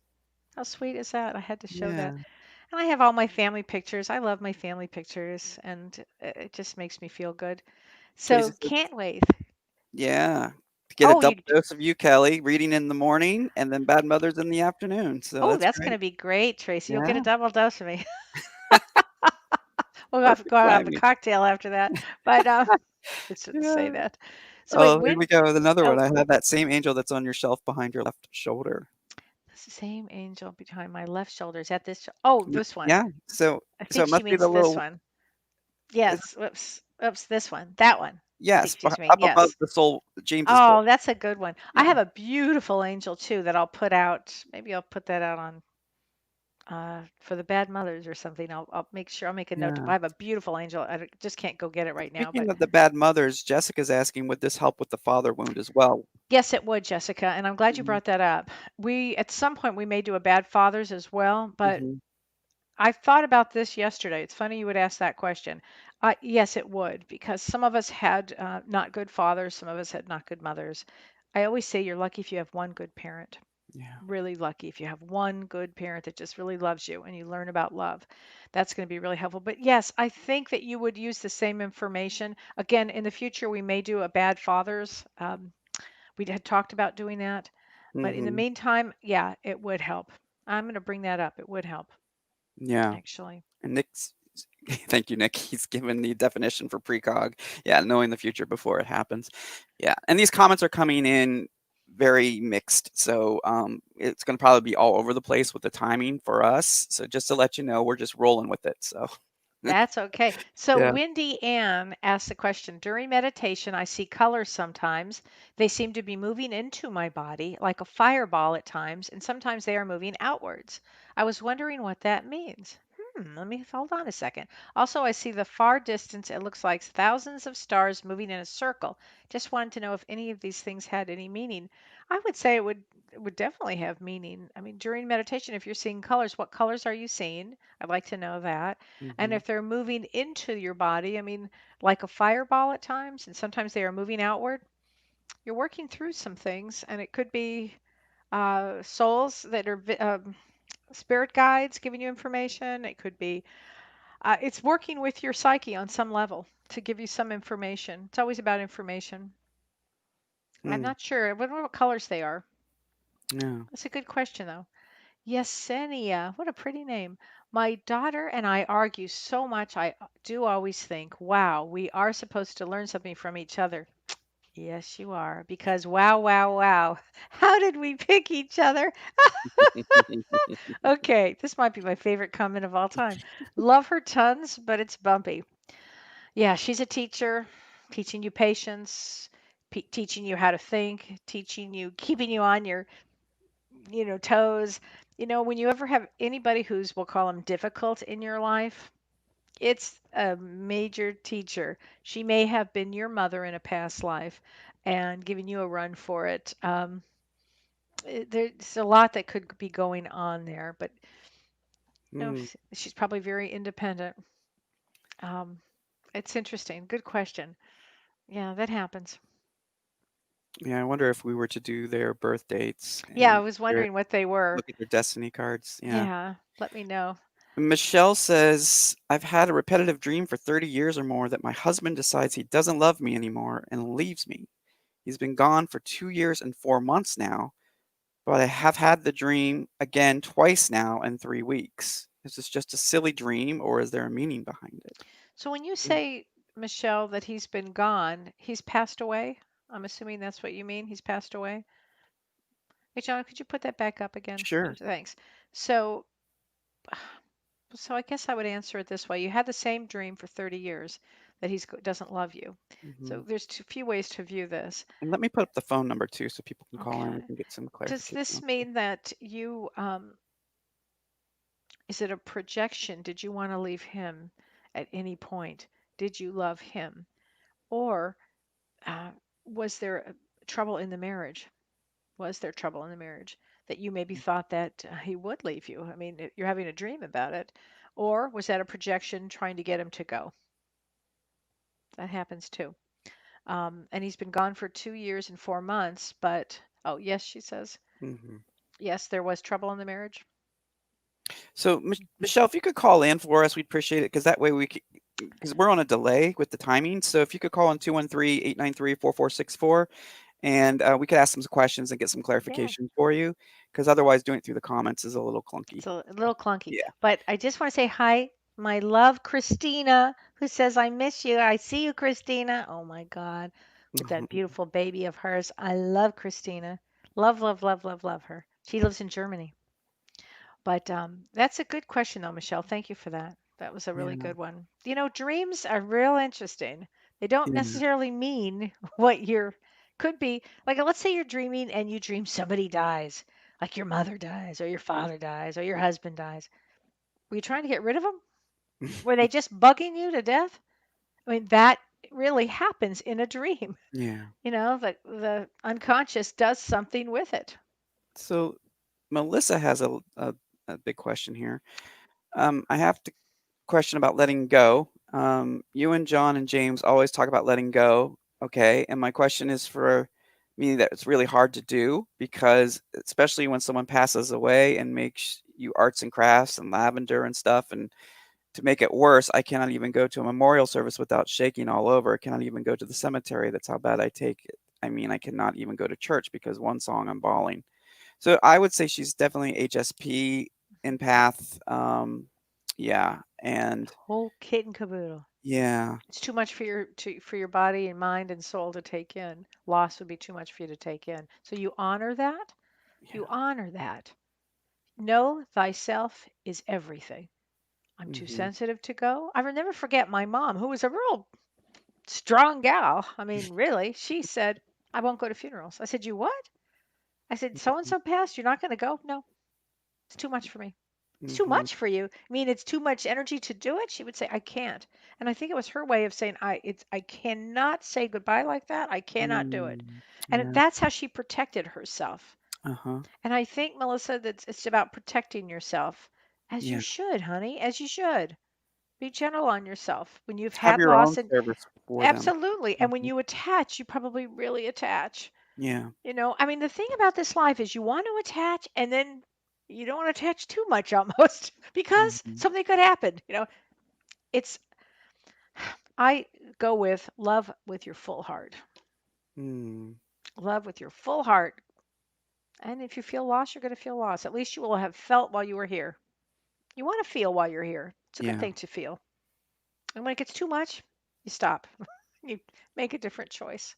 How sweet is that? I had to show that. Yeah. And I have all my family pictures. I love my family pictures, and it just makes me feel good. Tracy So said, can't wait. yeah. To get a Oh, double dose of you, Kelly, reading in the morning and then Bad Mothers in the afternoon. So oh, that's that's going great. to be great, Tracy. You'll get a Yeah. double dose of me. We'll have to go Perfect out and have a timing. cocktail after that. But I shouldn't say Yeah. that. So wait, Oh, here when? we go with another one. Oh, I have that same angel that's on your shelf behind your left shoulder. the same angel behind my left shoulder. Is that this? Oh, Yep. this one. Yeah. So I so think it she must be means the this little one. is Yes. Whoops. Whoops. This one. That one. I yes, think she's mean. up above Yes. the soul James's book. Oh, that's a good one. I Yeah. have a beautiful angel too that I'll put out. Maybe I'll put that out on for the bad mothers or something. I'll make sure I'll make a note. Yeah. I have a beautiful angel. Just can't go get it right now, Speaking but of the bad mothers, Jessica's asking, would this help with the father wound as well? yes, it would, Jessica, and I'm glad you Mhm. brought that up. We at some point we may do a bad fathers as well, but Mhm. I thought about this yesterday. It's funny you would ask that question. Yes, it would, because some of us had not good fathers, some of us had not good mothers. I always say you're lucky if you have one good parent. Yeah. Really lucky if you have one good parent that just really loves you and you learn about love. That's going to be really helpful. But yes, I think that you would use the same information. Again, in the future, we may do a bad fathers. We had talked about doing that. But in the Mhm. meantime, yeah, it would help. I'm going to bring that up. It would help, Yeah. actually. And Nick's Thank you, Nick. He's given the definition for precog. Yeah, knowing the future before it happens. Yeah, and these comments are coming in very mixed, so it's going to probably be all over the place with the timing for us. So just to let you know, we're just rolling with it. So That's okay. So yeah. Wendy Ann asked the question, during meditation, I see colors sometimes. They seem to be moving into my body like a fireball at times, and sometimes they are moving outwards. I was wondering what that means. Let me hold on a second. Also, I see the far distance. It looks like thousands of stars moving in a circle. Just wanted to know if any of these things had any meaning. I would say it would definitely have meaning. I mean, during meditation, if you're seeing colors, what colors are you seeing? I'd like to know that. And Hmm. if they're moving into your body, I mean, like a fireball at times, and sometimes they are moving outward, you're working through some things, and it could be souls that are spirit guides giving you information. It could be it's working with your psyche on some level to give you some information. It's always about information. I'm Mm, not sure. I wonder what colors they are. yeah. That's a good question, though. Yesenia, what a pretty name. My daughter and I argue so much. I do always think, wow, we are supposed to learn something from each other. Yes, you are. Because wow, wow, wow. How did we pick each other? Okay, this might be my favorite comment of all time. Love her tons, but it's bumpy. Yeah, she's a teacher, teaching you patience, teaching you how to think, teaching you, keeping you on your toes. When you ever have anybody who's, we'll call them difficult in your life, it's a major teacher. She may have been your mother in a past life and giving you a run for it. There's a lot that could be going on there, but Mm, she's probably very independent. Um, it's interesting. Good question. Yeah, that happens. yeah, I wonder if we were to do their birth dates Yeah, I and was wondering what they were. look at their destiny cards. Yeah. Yeah, let me know. Michelle says, I've had a repetitive dream for 30 years or more that my husband decides he doesn't love me anymore and leaves me. He's been gone for 2 years and 4 months now, but I have had the dream again twice now in 3 weeks. Is this just a silly dream or is there a meaning behind it? So when you Mm, say, Michelle, that he's been gone, he's passed away? I'm assuming that's what you mean. He's passed away. Hey, John, could you put that back up again? sure. Thanks. So, so I guess I would answer it this way. You had the same dream for 30 years that he doesn't love you. Hmm. So there's few ways to view this. And let me put up the phone number too so people can call in. We Okay. can get some Does clarification this on stuff. mean that is it a projection? Did you want to leave him at any point? Did you love him? Or uh, was there trouble in the marriage? Was there trouble in the marriage that you maybe thought that he would leave you? I mean, you're having a dream about it. Or was that a projection trying to get him to go? That happens too. And he's been gone for 2 years and 4 months, but oh, yes, she says, Hmm. yes, there was trouble in the marriage. So, Michelle, if you could call in for us, we'd appreciate it because that way we because we're on a delay with the timing. So, if you could call in 213-893-4464 and we could ask some questions and get some Yeah. clarification for you because otherwise doing it through the comments is a little clunky. It's a little clunky, Yeah. but I just want to say hi, my love, Christina, who says, I miss you. I see you, Christina. Oh my God, with that Mhm. beautiful baby of hers. I love Christina. Love, love, love, love, love her. She lives in Germany. But that's a good question, though, Michelle. Thank you for that. That was a really Yeah. good one. Dreams are real interesting. They don't Yeah. necessarily mean what you're could be. Like, let's say you're dreaming and you dream somebody dies, like your mother dies, or your father dies, or your husband dies. Were you trying to get rid of them? Were they just bugging you to death? I mean, that really happens in a dream. Yeah. The unconscious does something with it. So, Melissa has a big question here. I have to question about letting go. You and John and James always talk about letting go. Okay. And my question is for me that it's really hard to do because, especially when someone passes away and makes you arts and crafts and lavender and stuff. And to make it worse, I cannot even go to a memorial service without shaking all over. I cannot even go to the cemetery. That's how bad I take it. I mean, I cannot even go to church because one song I'm bawling. So I would say she's definitely HSP empath. Yeah, and Whole kit and caboodle. yeah, It's too much for your body and mind and soul to take in. Loss would be too much for you to take in. So you honor that. You yeah. honor that. Know thyself is everything. I'm too Mhm. sensitive to go. I will never forget my mom, who was a real strong gal. I mean, really, she said, I won't go to funerals. I said, you what? I said, so and so passed. You're not going to go? No, it's too much for me. It's too Mhm. much for you. I mean, it's too much energy to do it. She would say, I can't. And I think it was her way of saying, I cannot say goodbye like that. I cannot do it. Mm. And Yeah. that's how she protected herself. Uh-huh. And I think, Melissa, that it's about protecting yourself, as you Yeah. should, honey, as you should. Be gentle on yourself when you've Have had your own loss. And service for them. absolutely. And when Mhm. you attach, you probably really attach. Yeah. I mean, the thing about this life is you want to attach and then you don't want to attach too much almost because Mhm. something could happen. It's, I go with love with your full heart. Mm. Love with your full heart. And if you feel lost, you're going to feel lost. At least you will have felt while you were here. You want to feel while you're here. It's a good Yeah. thing to feel. And when it gets too much, you stop. You make a different choice.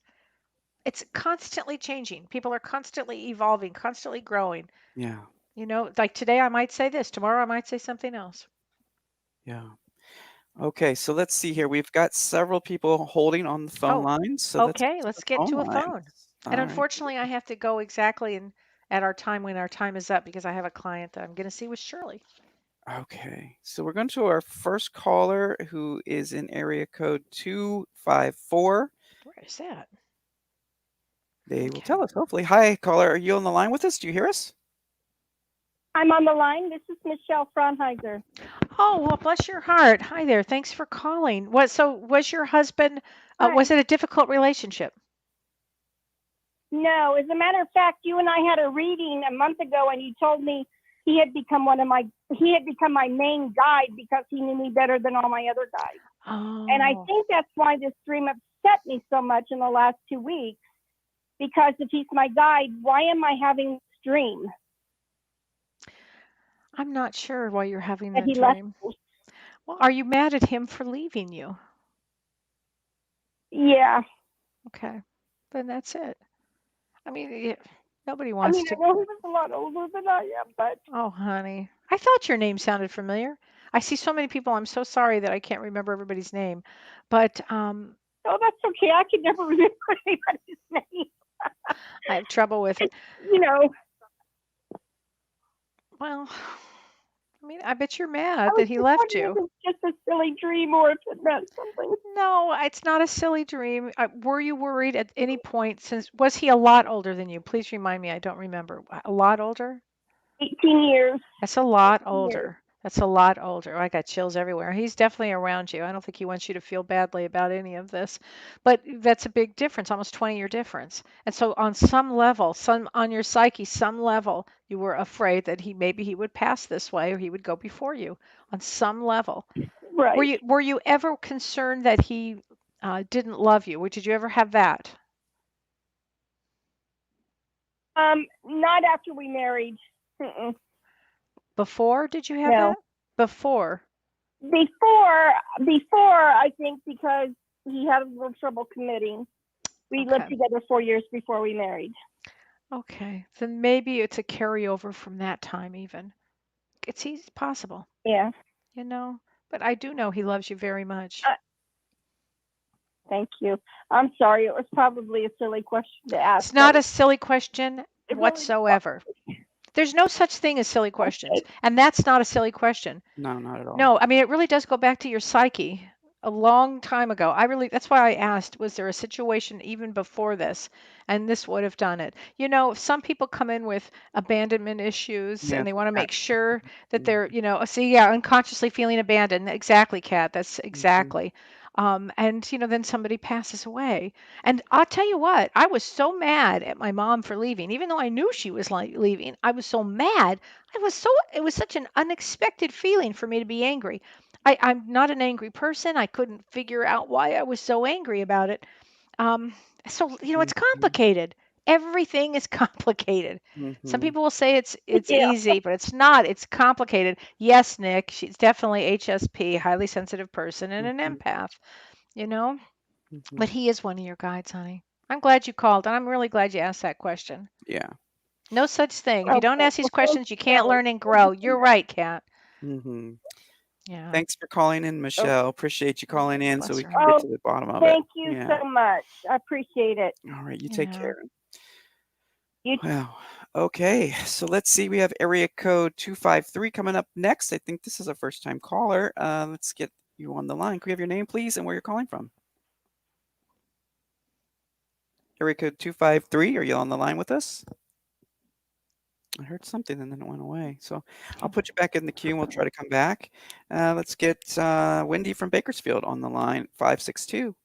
It's constantly changing. People are constantly evolving, constantly growing. Yeah. Like today I might say this, tomorrow I might say something else. Yeah. Okay, so let's see here. We've got several people holding on the phone Oh, lines, so let's get okay, to the let's get phone to a phone. lines. And All right. unfortunately, I have to go exactly at our time when our time is up because I have a client that I'm going to see with Shirley. Okay. So we're going to our first caller who is in area code 254. Where is that? They will Okay. tell us, hopefully. Hi, caller. Are you on the line with us? Do you hear us? I'm on the line. This is Michelle Franheiser. Oh, well, bless your heart. Hi there. Thanks for calling. So was your husband, Hi. was it a difficult relationship? No, as a matter of fact, you and I had a reading a month ago, and you told me he had become my main guide because he knew me better than all my other guides. And I Oh, think that's why this dream upset me so much in the last 2 weeks. Because if he's my guide, why am I having this dream I'm not sure why you're having that that he left dream. me? Well, are you mad at him for leaving you? Yeah. Okay. Then that's it. I mean, nobody I wants mean, I to. know he was a lot older than I am, but Oh, honey. I thought your name sounded familiar. I see so many people. I'm so sorry that I can't remember everybody's name. But oh, that's okay. I could never remember anybody's name. I have trouble with it. You know, Well, I mean, I bet you're I mad was that he just left wondering you. if it's just a silly dream or if it meant something. No, it's not a silly dream. Were you worried at any point since was he a lot older than you? Please remind me. I don't remember. A lot older? 18 years. That's a lot 18 years. older. That's a lot older. I got chills everywhere. He's definitely around you. I don't think he wants you to feel badly about any of this. But that's a big difference, almost 20-year difference. And so on some level, some on your psyche, some level, you were afraid that maybe he would pass this way or he would go before you on some level. Right. Were you ever concerned that he didn't love you? Or did you ever have that? Not after we married. Mm-mm. Before did you have No. that? Before. Before, I think because he had a little trouble committing. We lived Okay. together 4 years before we married. Okay. Then maybe it's a carryover from that time even. It's easy possible, Yeah. you know. But I do know he loves you very much. Uh, Thank you. I'm sorry. It was probably a silly question to ask, It's but not a silly question it really whatsoever. There's no such thing as silly was. questions, and that's not a silly question. No, not at all. No, I mean it really does go back to your psyche a long time ago. That's why I asked, was there a situation even before this? And this would have done it. Some people come in with abandonment issues Yeah, and they want to that. make sure that Mhm. they're, see, yeah, unconsciously feeling abandoned. Exactly, Kat. That's Mhm. exactly. And then somebody passes away. And I'll tell you what, I was so mad at my mom for leaving, even though I knew she was leaving. I was so mad. It was such an unexpected feeling for me to be angry. I'm not an angry person. I couldn't figure out why I was so angry about it. Um, so, it's Mhm. complicated. Everything is complicated. Some Mhm. people will say it's Yeah. easy, but it's not. It's complicated. Yes, Nick, she's definitely HSP, highly sensitive person, and an Mhm. empath, you know? But Mhm. he is one of your guides, honey. I'm glad you called, and I'm really glad you asked that question. Yeah. No such thing. If you don't Okay. ask these Well, thank questions, you you, can't Kelly. learn and Thank you grow. so You're much. right, Kat. Mhm. Yeah. Thanks for calling in, Oh, Michelle. Appreciate you calling in so Bless we her can heart. get oh, to the bottom of it. thank you Yeah. so much. I appreciate it. All right. You take Yeah. care. You Wow. Okay. So let's see. We have area code 253 coming up next. I think this is a first time caller. Let's get you on the line. Can we have your name, please, and where you're calling from? Area code 253. Are you on the line with us? I heard something and then it went away. So I'll put you back in the queue and we'll try to come back. Let's get Wendy from Bakersfield on the line, 562.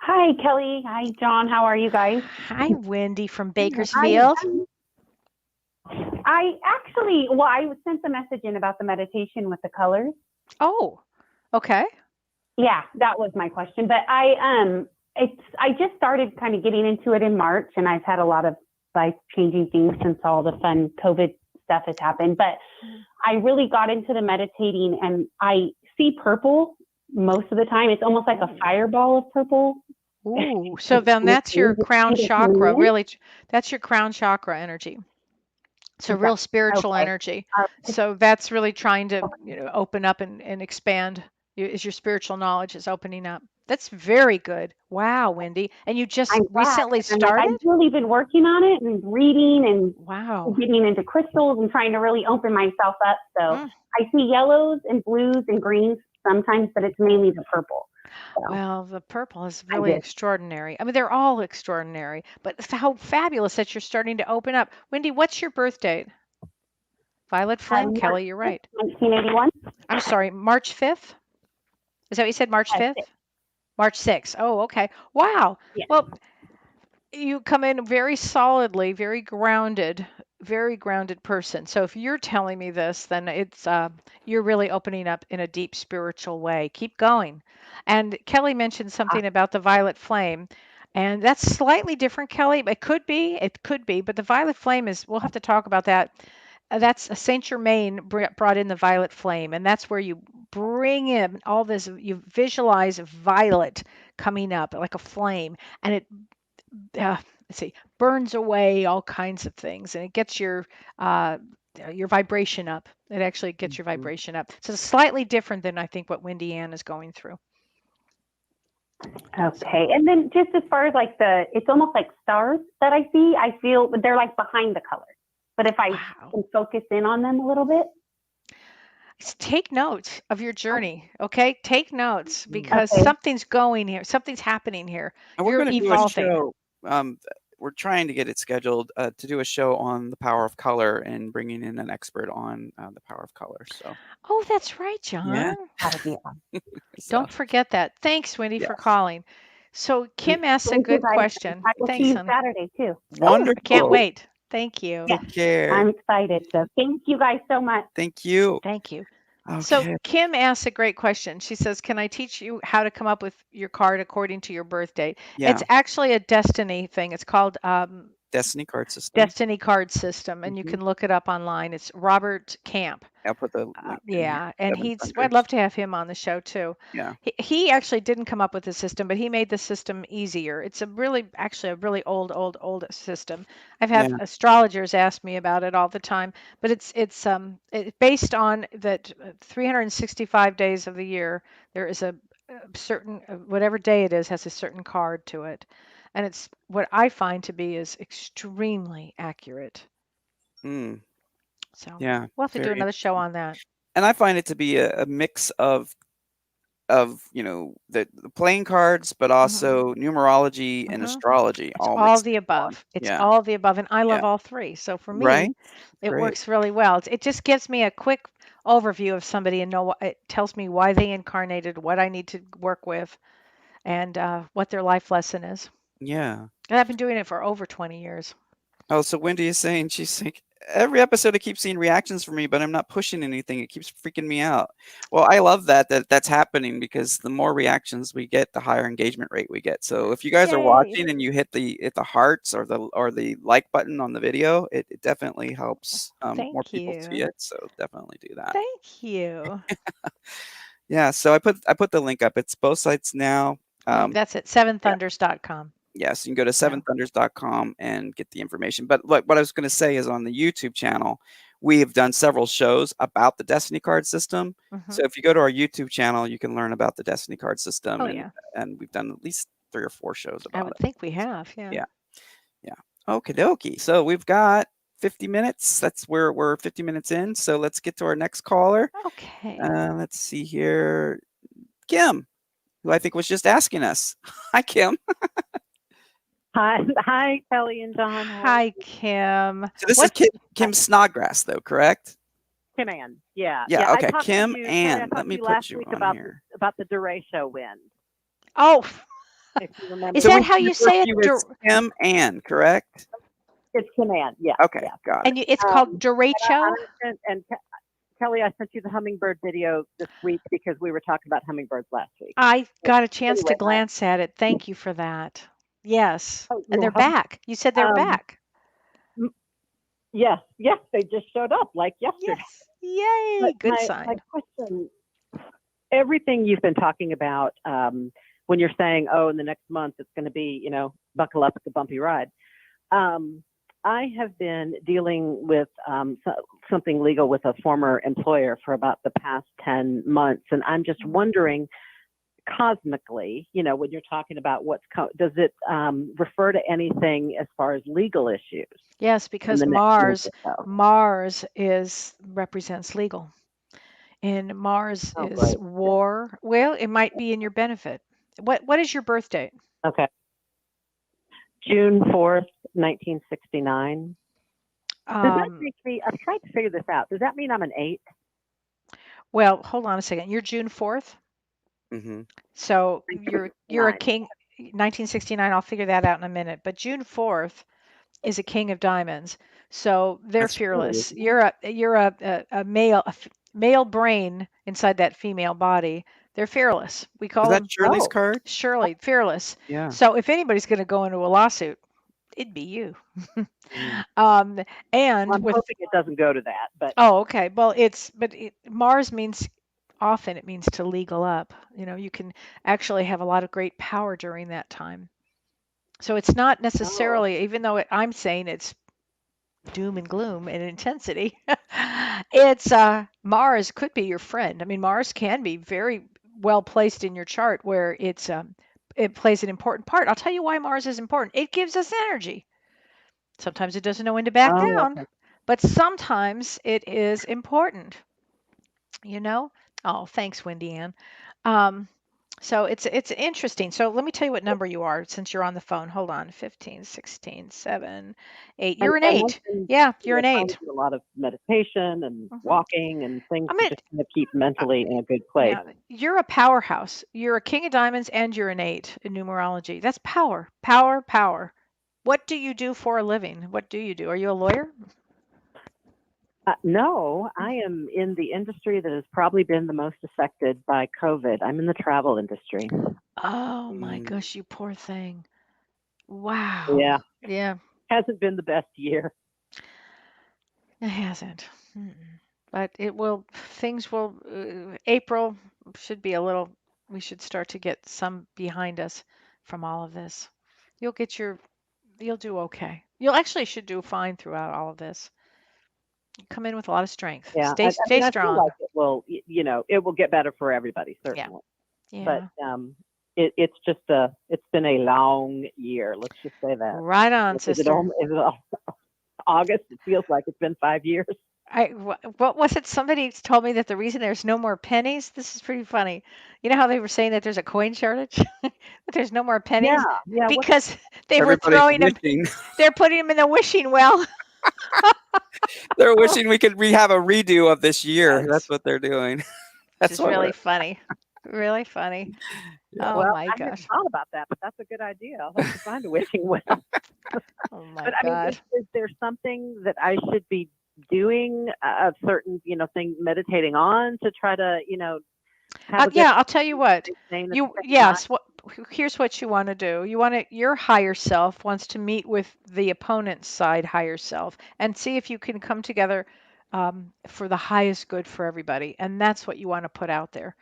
Hi, Kelly. Hi, John. How are you guys? Hi, Wendy from I Bakersfield. I actually, well, I sent the message in about the meditation with the colors. Oh, okay. Yeah, that was my question. But I just started kind of getting into it in March, and I've had a lot of life-changing things since all the fun COVID stuff has happened. But I really got into the meditating, and I see purple most of the time. It's almost like a fireball of purple. Ooh, so then that's your crown chakra. Really, that's your crown chakra energy. So real spiritual Okay. energy. So that's really trying to, open up and expand. Is your spiritual knowledge is opening up. That's very good. Wow, Wendy. And you just I'm glad. recently And like, started? I've really been working on it and reading and Wow. getting into crystals and trying to really open myself up. So Mm. I see yellows and blues and greens sometimes, but it's mainly the purple. So Well, the purple is really did. extraordinary. I mean, they're all extraordinary, but how fabulous that you're starting to open up. Wendy, what's your birth date? Violet Flame, March Kelly, you're right. 1981. I'm sorry, March 5th? Is that what you said, March 5th? March 6th. Oh, okay. Wow. Yeah. Well, you come in very solidly, very grounded person. So if you're telling me this, then it's you're really opening up in a deep spiritual way. Keep going. And Kelly mentioned something about the violet flame, and that's slightly different, Kelly. It could be, but the violet flame is. We'll have to talk about that. That's Saint Germain brought in the violet flame, and that's where you bring in all this. You visualize violet coming up like a flame, and it let's see, burns away all kinds of things, and it gets your vibration up. It actually gets your Mhm. vibration up. So it's slightly different than I think what Wendy Ann is going through. Okay. And then just as far as like it's almost like stars that I see, I feel they're like behind the colors. But if I Wow. can focus in on them a little bit. Take notes of your journey, okay? Take notes because Okay. something's going here. Something's happening here. And we're You're going to do a evolving. show. We're trying to get it scheduled to do a show on the power of color and bringing in an expert on the power of color. So, Oh, that's right, John. yeah. That'd be awesome. So, Don't forget that. Thanks, Wendy, for yes. calling. So Kim asked a Thank you, good guys. question. I will see Thanks, you honey. Saturday too. Wonderful. I can't wait. Thank you. Yes. Take care. I'm excited. So thank you guys so much. Thank you. Thank you. Okay. So Kim asks a great question. She says, "Can I teach you how to come up with your card according to your birth date?" Yeah. It's actually a destiny thing. It's called Destiny card system. Destiny card system, and you Mhm. can look it up online. It's Robert Camp. I'll put the link in here. Yeah, and I'd 700. love to have him on the show too. Yeah. He actually didn't come up with the system, but he made the system easier. It's actually a really old system. I've had Yeah. astrologers ask me about it all the time, but it's based on that 365 days of the year. There is a certain whatever day it is has a certain card to it, and it's what I find to be is extremely accurate. Mm, So yeah. we'll have to do Very another show interesting. on that. And I find it to be a mix of the playing cards, but also numerology and Mhm. astrology It's all all mixed the into one. above. It's Yeah. all the above, and I love Yeah. all three. So for Right? me, it Great. works really well. It just gives me a quick overview of somebody and it tells me why they incarnated, what I need to work with, and what their life lesson is. Yeah. And I've been doing it for over 20 years. Oh, so Wendy is saying she's like every episode I keep seeing reactions from me, but I'm not pushing anything. It keeps freaking me out. Well, I love that's happening because the more reactions we get, the higher engagement rate we get. So if you guys are Yay. watching and you hit the hearts or the like button on the video, it definitely helps more Thank people see you. it. So definitely do that. Thank you. Yeah. So I put the link up. It's both sites now. That's at seventhunders.com. Yes, you can go to seventhunders.com and get the information. But what I was going to say is on the YouTube channel, we have done several shows about the Destiny card system. So if you go to our YouTube channel, you can learn about the Destiny card system. Oh, and, yeah. and we've done at least 3 or 4 shows about it. I would think we have. Yeah. Yeah. Okie dokie. So we've got 50 minutes. We're 50 minutes in. So let's get to our next caller. Okay. Let's see here. Kim, who I think was just asking us. Hi, Kim. Hi, Kellee and John. Hi, Kim. So this is Kim Snodgrass, though, correct? Kim Ann. Yeah. Yeah. I Okay, talked to Kim you- Kellee, I Ann. talked Let to me you put last you week on about here. about the Duratio win. Oh, If you remember, is So that we how you refer say to it? you as Kim Ann, correct? it's Kim Ann. Yeah. Okay, Yeah. got it. And it's called derecho? Kellee, I sent you the hummingbird video this week because we were talking about hummingbirds last week. I got a chance to Anyway, glance at it. Thank you for that. Yes. Oh, And they're you're welcome. back. You said they're back. Yes, they just showed up like yesterday. Yes. Yay. But Good my sign. question, everything you've been talking about, when you're saying, oh, in the next month it's going to be, buckle up, it's a bumpy ride. I have been dealing with something legal with a former employer for about the past 10 months. And I'm just wondering, cosmically, when you're talking about does it refer to anything as far as legal issues? Yes, because the next month Mars represents legal. And Mars Oh, is great. war. Well, it might be in your benefit. What is your birth date? Okay. June 4th, 1969. Does that make me, I've tried to figure this out. Does that mean I'm an 8? Well, hold on a second. You're June 4th? Mm-hmm. So you're a 1969. king. 1969. I'll figure that out in a minute. But June 4th is a king of diamonds. So they're That's true, fearless. isn't You're a male brain inside that female body. They're fearless. We call Is that them Shirley's card? Shirley, fearless. Yeah. So if anybody's going to go into a lawsuit, it'd be you. Mm. And I'm hoping it doesn't go to that, but oh, okay. Well, Mars means often it means to legal up. You can actually have a lot of great power during that time. So it's not necessarily, even though I'm saying it's doom and gloom and intensity, it's Mars could be your friend. I mean, Mars can be very well placed in your chart where it plays an important part. I'll tell you why Mars is important. It gives us energy. Sometimes it doesn't know when to back down, okay. but sometimes it is important. Oh, thanks, Wendy Ann. So it's interesting. So let me tell you what number you are since you're on the phone. Hold on. 15, 16, 7, 8. You're an And 8. mentioned, Yeah, you're an trying 8. to do a lot of meditation and walking and things I to mean, just kind of keep mentally in a good place. Yeah, you're a powerhouse. You're a king of diamonds and you're an 8 in numerology. That's power, power, power. What do you do for a living? What do you do? Are you a lawyer? No, I am in the industry that has probably been the most affected by COVID. I'm in the travel industry. Oh my Mm. gosh, you poor thing. Wow. Yeah, Yeah, hasn't been the best year. it hasn't. But things will, April should be we should start to get some behind us from all of this. You'll do okay. You'll actually should do fine throughout all of this. Come in with a lot of strength. Yeah, Stay I mean, I feel strong. like it will, it will get better for everybody, certainly. Yeah. But it's been a long year. Let's just say that. Right on, Is it sister. August? It feels like it's been 5 years. What was it? Somebody told me that the reason there's no more pennies. This is pretty funny. You know how they were saying that there's a coin shortage? That there's no more pennies Yeah. because they were Everybody's throwing them. wishing. They're putting them in the wishing well. They're wishing we have a redo of this year. Yes. That's what they're doing. Which That's is what really we're. funny. Really funny. Yeah. Oh Well, my I hadn't gosh. thought about that, but that's a good idea. I'll have to find a wishing well. Oh my But I mean, God. is there something that I should be doing a certain, thing, meditating on to try to, have a good Yeah, I'll tell you what. sane at the You same time? yes, here's what you want to do. Your higher self wants to meet with the opponent's side higher self and see if you can come together for the highest good for everybody. And that's what you want to put out there.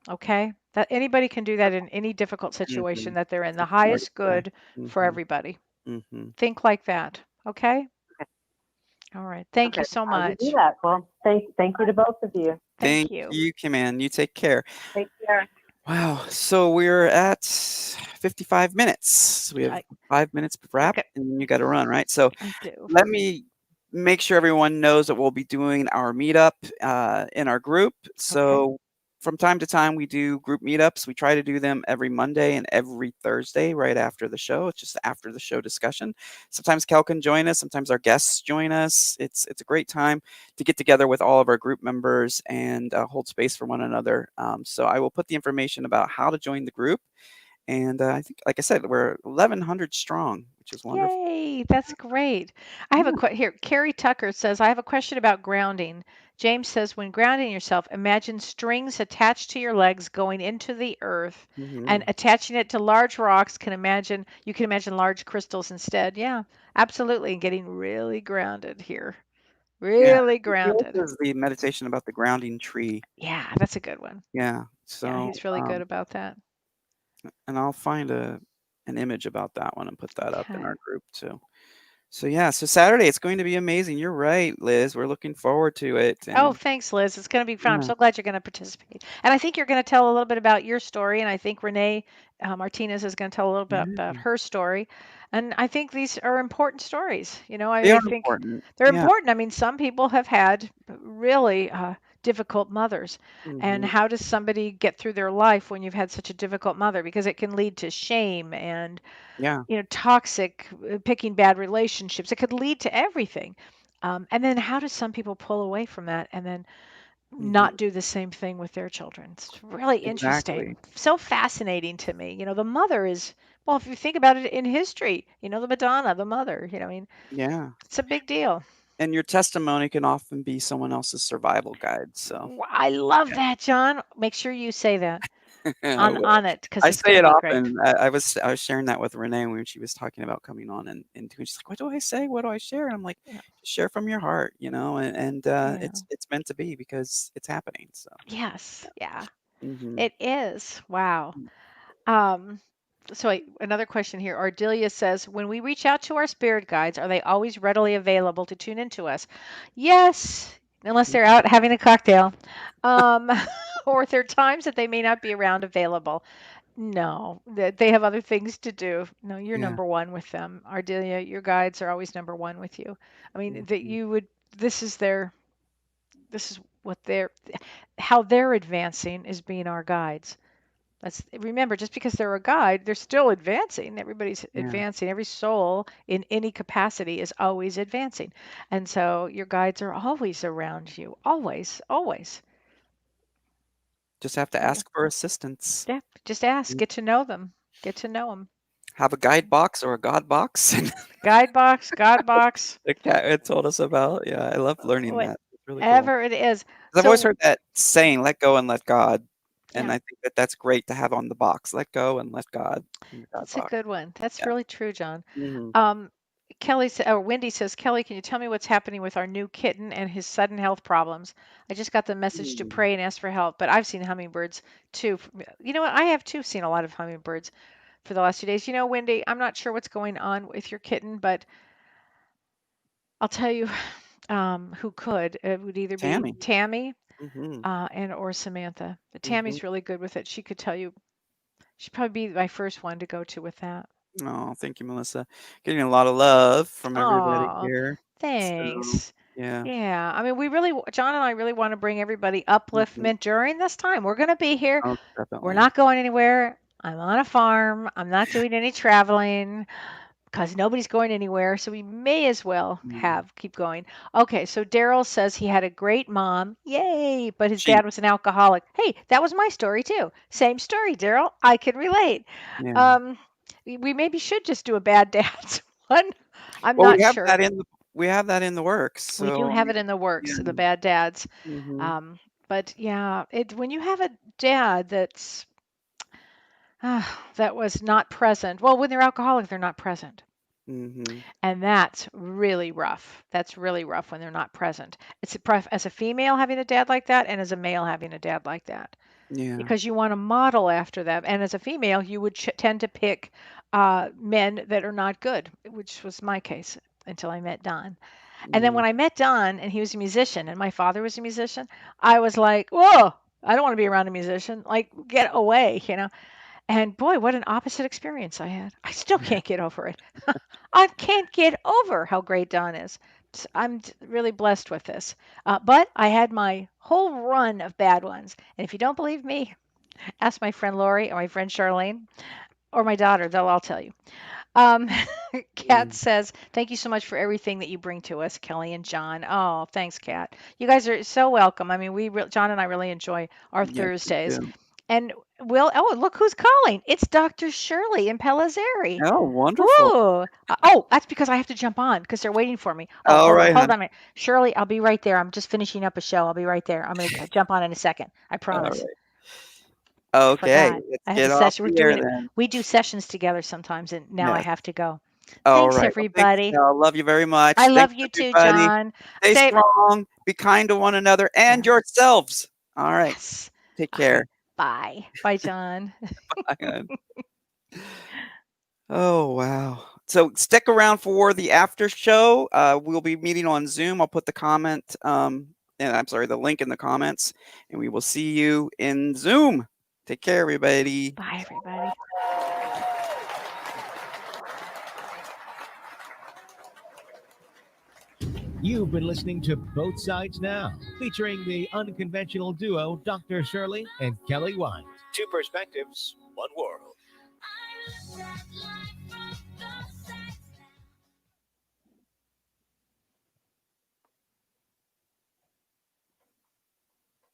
Okay? That anybody can do that in any difficult Mm-hmm. situation that they're in. The That's smart highest to say. good for Mm-hmm. everybody. Mm-hmm. Think like that. Okay? All right. Thank Okay, you so I will do much. that. Well, thank you to both of you. Thank Thank you. you, Kim Ann. You take care. Take care. Wow. So we're at 55 minutes. So we have I 5 minutes to wrap, okay, and then you got to run, right? So I do. let me make sure everyone knows that we'll be doing our meetup in our group. Okay. So from time to time, we do group meetups. We try to do them every Monday and every Thursday right after the show. It's just after the show discussion. Sometimes Kel can join us. Sometimes our guests join us. It's a great time to get together with all of our group members and hold space for one another. So I will put the information about how to join the group. And I think, like I said, we're 1,100 strong, which is wonderful. Yay, that's great. I have a here. Carrie Tucker says, I have a question about grounding. James says, when grounding yourself, imagine strings attached to your legs going into the earth and Hmm. attaching it to large rocks. You can imagine large crystals instead. Yeah, absolutely. And getting really grounded here. Yeah, Really he also grounded. does the meditation about the grounding tree. Yeah, that's a good one. Yeah, Yeah, so he's really good about that. and I'll find an image about that one and put that up in Okay. our group too. So yeah, so Saturday it's going to be amazing. You're right, Liz. We're looking forward to it. Oh, And thanks, Liz. It's going to be fun. I'm yeah, so glad you're going to participate. And I think you're going to tell a little bit about your story. And I think Renee Martinez is going to tell a little bit about yeah, her story. And I think these are important stories. they I are think important. they're Yeah. important. I mean, some people have had really difficult mothers. And Hmm. how does somebody get through their life when you've had such a difficult mother? Because it can lead to shame and Yeah. toxic, picking bad relationships. It could lead to everything. And then how do some people pull away from that and then Hmm. not do the same thing with their children? It's really Exactly. interesting. So fascinating to me. The mother is, well, if you think about it in history, the Madonna, the mother, I mean, Yeah. it's a big deal. And your testimony can often be someone else's survival guide. So I love that, John. Make sure you say that I on will. it because I it's say going to it be great. often. I was sharing that with Renee when she was talking about coming on and doing. She's like, "What do I say? What do I share?" And I'm like, Yeah. "Just share from your heart, and Yeah. it's meant to be because it's happening." So, Yes. Yeah. hmm. It is. Wow. Um, So another question here. Ardelia says, when we reach out to our spirit guides, are they always readily available to tune into us? Yes, unless they're out having a cocktail. Um, or there are times that they may not be around available. No, they have other things to do. No, you're Yeah. number one with them. Ardelia, your guides are always number one with you. I mean, that Hmm. this is this is what how they're advancing is being our guides. Remember, just because they're a guide, they're still advancing. Everybody's Yeah. advancing. Every soul in any capacity is always advancing. And so your guides are always around you. Always, always. Just have to Yeah. ask for assistance. Yeah. Just ask, Mm. get to know them. Get to know them. Have a guide box or a God box. And Guide box, God box, the cat had told us about. Yeah, I love learning that. It's really cool. whatever it is. 'Cause I've always So, heard that saying, "Let go and let God," and yeah, I think that that's great to have on the box. Let go and let God in the God that's a box. good one. That's Yeah. really true, John. Mhm. Um, Wendy says, Kelly, can you tell me what's happening with our new kitten and his sudden health problems? I just got the message to Mm. pray and ask for help, but I've seen hummingbirds too. You know what? I have too seen a lot of hummingbirds for the last 2 days. Wendy, I'm not sure what's going on with your kitten, but I'll tell you who could. It would either be Tammy. Tammy Mhm. and or Samantha. But Mhm. Tammy's really good with it. She could tell you. She'd probably be my first one to go to with that. Oh, thank you, Melissa. Getting a lot of love from everybody Oh, here. So, thanks. yeah. Yeah, I mean, John and I really want to bring everybody Mhm. upliftment during this time. We're going to be here. Oh, We're definitely. not going anywhere. I'm on a farm. I'm not doing any traveling. because nobody's going anywhere, so we may as well keep going. Okay, so Daryl says he had a great mom, yay, but his dad was an alcoholic. Hey, that was my story too. Same story, Daryl. I can relate. Yeah. We maybe should just do a bad dad's one. I'm Well, not sure. we have that in the works. We do So have it in the works, yeah. the bad dads. Mhm. But yeah, when you have a dad that's that was not present. Well, when they're alcoholic, they're not present. Mhm. And that's really rough. That's really rough when they're not present. It's as a female having a dad like that and as a male having a dad like that. Yeah. Because you want to model after them. And as a female, you would tend to pick men that are not good, which was my case until I met Don. And then Yeah. when I met Don and he was a musician and my father was a musician, I was like, whoa, I don't want to be around a musician. Like, get away, you know? And boy, what an opposite experience I had. I still can't get over it. I can't get over how great Don is. I'm really blessed with this. But I had my whole run of bad ones. And if you don't believe me, ask my friend Lori or my friend Charlene or my daughter. They'll all tell you. Um, Kat says, thank you so much for everything that you bring to us, Kellee and John. Oh, thanks, Kat. You guys are so welcome. I mean, John and I really enjoy our Yes, we Thursdays. do. And look who's calling. It's Dr. Shirley in Pellizzeri. Oh, wonderful. Ooh. That's because I have to jump on because they're waiting for me. Oh, All right, hold hon. on a minute. Shirley, I'll be right there. I'm just finishing up a show. I'll be right there. I'm going to jump on in a second. I All promise. right. I Okay, forgot. let's I have get a off session. We're the doing air it. then. We do sessions together sometimes, and now I Yes. have to go. All Thanks, right. Well, thanks, everybody. Cal. Love you very much. I love Thanks, you too, everybody. John. Stay Say strong. Be kind to one another and yourselves. All right. yes. Take Bye. care. Bye. Bye, John. Bye, hon. Oh, wow. So stick around for the after show. We'll be meeting on Zoom. I'll put the the link in the comments, and we will see you in Zoom. Take care, everybody. Bye, everybody. You've been listening to Both Sides Now, featuring the unconventional duo Dr. Shirley and Kellee White. Two perspectives, one world.